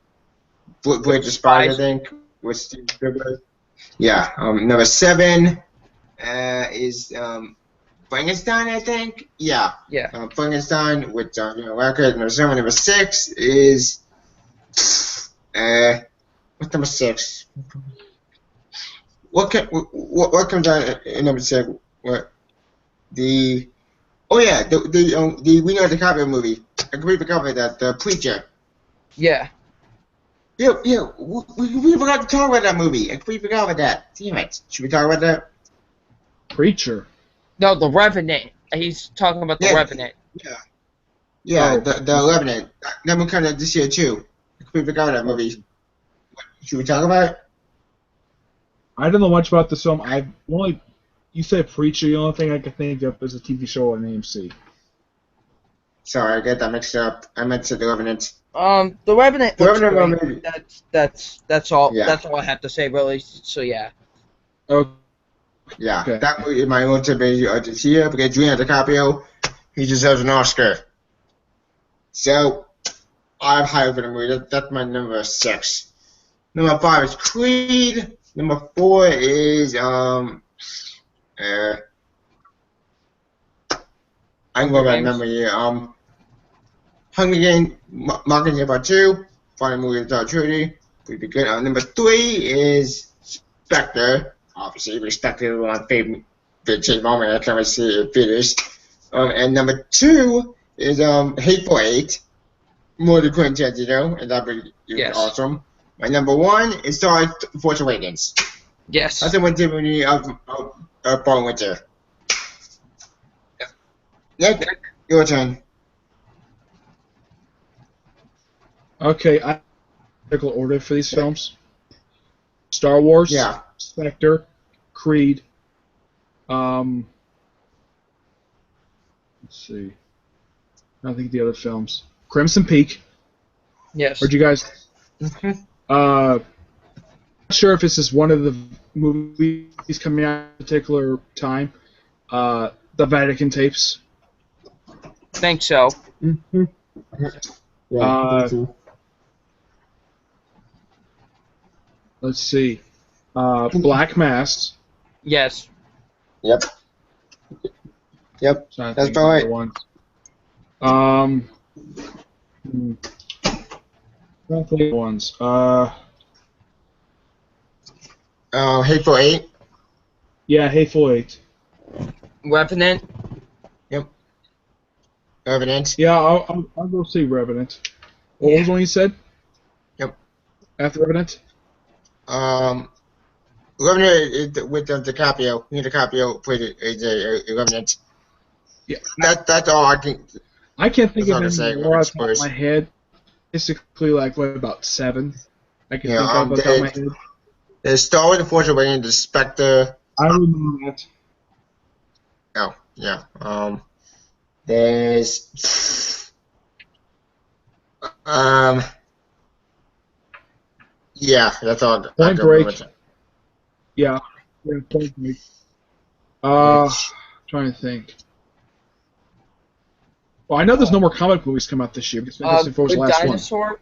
Bridge of Spies, I think, with Steve Spielberg. Yeah. Number 7 is Frankenstein, I think. Yeah. Yeah. Frankenstein with Record. Number 7. Number 6 is what's number 6? What comes out in number 6? What the Leonardo DiCaprio movie? I completely forgot about that. The Preacher. Yeah. Yeah. We forgot to talk about that movie. I completely forgot about that. Damn it. Should we talk about that? Preacher. No, The Revenant. He's talking about The Revenant. Yeah. Yeah, the Revenant. That one comes out this year too. I completely forgot about that movie. Should we talk about it? I don't know much about this film. You said Preacher. The only thing I can think of is a TV show on AMC. Sorry, I got that mixed up. I meant to say The Revenant. The Revenant. The Revenant. That's all. Yeah. That's all I have to say, really. So yeah. Okay. Yeah, that movie is my ultimate this year because Leonardo DiCaprio, he deserves an Oscar. So I have high over the movie. That's my number 6. Number 5 is Creed. Number 4 is I can go by memory here. Hunger Games, Mockingjay Part 2. Final movie of the trilogy. Pretty good. Number 3 is Spectre. Obviously, Spectre was my favorite moment. I can't see it finished. And number 2 is Hateful Eight. More than Quentin Tarantino, and that would be awesome. My number 1 is Star Wars: Force Awakens. Yes. That's the winter movie of fall and winter. Nick, your turn. Okay, I have order for these films. Star Wars. Yeah. Spectre. Creed. Let's see. I think the other films. Crimson Peak. Yes. Heard you guys. Not sure if this is one of the movies coming out at a particular time. The Vatican Tapes. Think so. Let's see. Black Mass. Yes. Yep. That's right. Ones. Hateful Eight. Yeah, Hateful Eight. Revenant. Yep. Revenant. Yeah, I'll go see Revenant. What was the one you said? Yep. After Revenant? Revenant with DiCaprio. DiCaprio played a Revenant. Yeah. That's all I can. I can't think of any more off the top of my head. Basically, like what, about 7? I can think of off the top of my head. There's Star Wars: The Force Awakens, the Spectre. I remember that. Oh, yeah. There's yeah, that's all. Point Break. Yeah, Point Break. Trying to think. Well, I know there's no more comic movies come out this year because Fantastic Four was the last Dinosaur?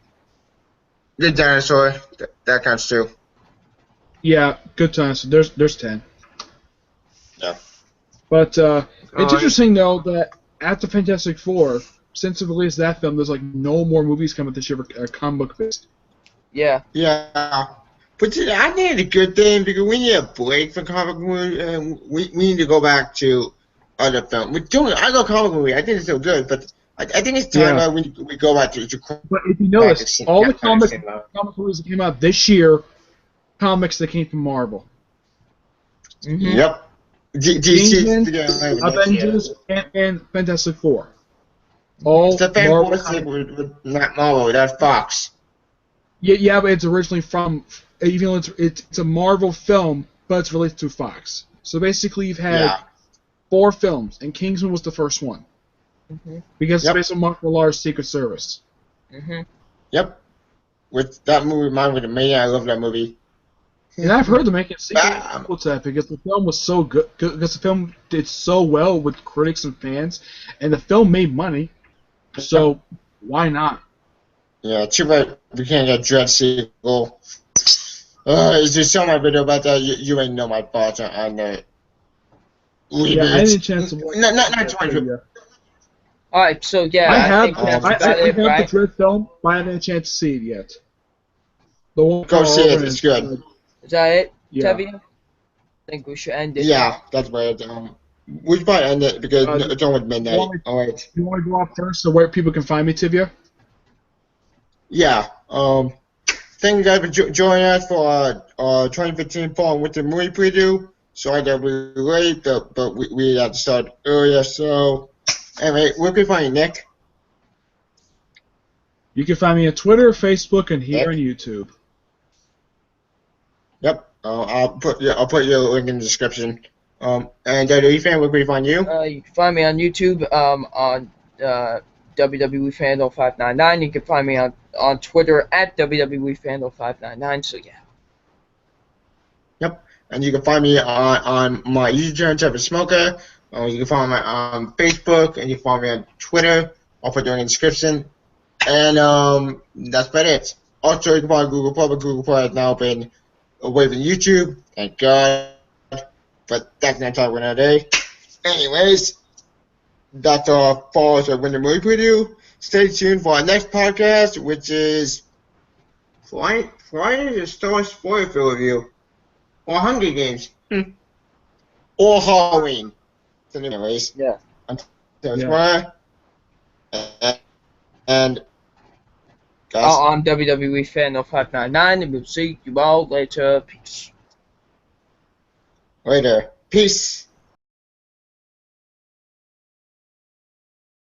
Good Dinosaur. That counts too. Yeah, Good Dinosaur. There's 10. Yeah. But it's interesting though that after Fantastic Four, since it released that film, there's like no more movies coming this year for comic book based. Yeah. Yeah. But I think it's a good thing because we need a break from comic movies, and we need to go back to other films. I love comic movie. I think it's so good, but I think it's time that we go back to. But if you notice, all the comic movies that came out this year, comics that came from Marvel. Mm-hmm. Yep. DC, Avengers, and Fantastic Four. All it's a Fantastic with not Marvel. That's Fox. Yeah, but it's originally from. Even though it's a Marvel film, but it's related to Fox. So basically, you've had 4 films, and Kingsman was the first one. Mm-hmm. Because it's based on Mark Millar's Secret Service. Mm-hmm. Yep. With that movie, mine with me, I love that movie. And I've heard them making a sequel to that because the film was so good. Because the film did so well with critics and fans, and the film made money. So why not? Yeah, too bad we can't get Dread sequel. Is there some video about that? You ain't know my thoughts on that. Yeah, I didn't chance to watch. Not 20. Alright, so yeah, I have the Dread film, but I haven't had a chance to see it yet. The one go see it, it's good. Is that it, yeah. Tevye? I think we should end it. Yeah, that's right. We should probably end it because it's almost midnight. Alright. You want to go off first so where people can find me, Tevye? Yeah. Thank you guys for joining us for our 2015 Fall and Winter movie preview. Sorry that we were late, but we had to start earlier. So, anyway, where can we find you, Nick? You can find me on Twitter, Facebook, and here on YouTube. Yep. I'll put your link in the description. And WWE fan, where can we find you? You can find me on YouTube on WWE Fandom 599. You can find me on Twitter at WWE Fandom 599. So yeah. Yep. And you can find me on my YouTube channel, Tevye Smoker. You can find me on Facebook, and you can find me on Twitter. I'll put it in the description. And that's about it. Also, you can find Google Play, but Google Play has now been away from YouTube. Thank God. But that's not talking about today. Anyways, that's our Falls of Winter movie preview. Stay tuned for our next podcast, which is Friday the Star Spoilerfield review. Or Hunger Games. Or Halloween. So anyways, Yeah. Until tomorrow. And guys, I'm WWE Fan 0599, and we'll see you all later. Peace. Later. Peace.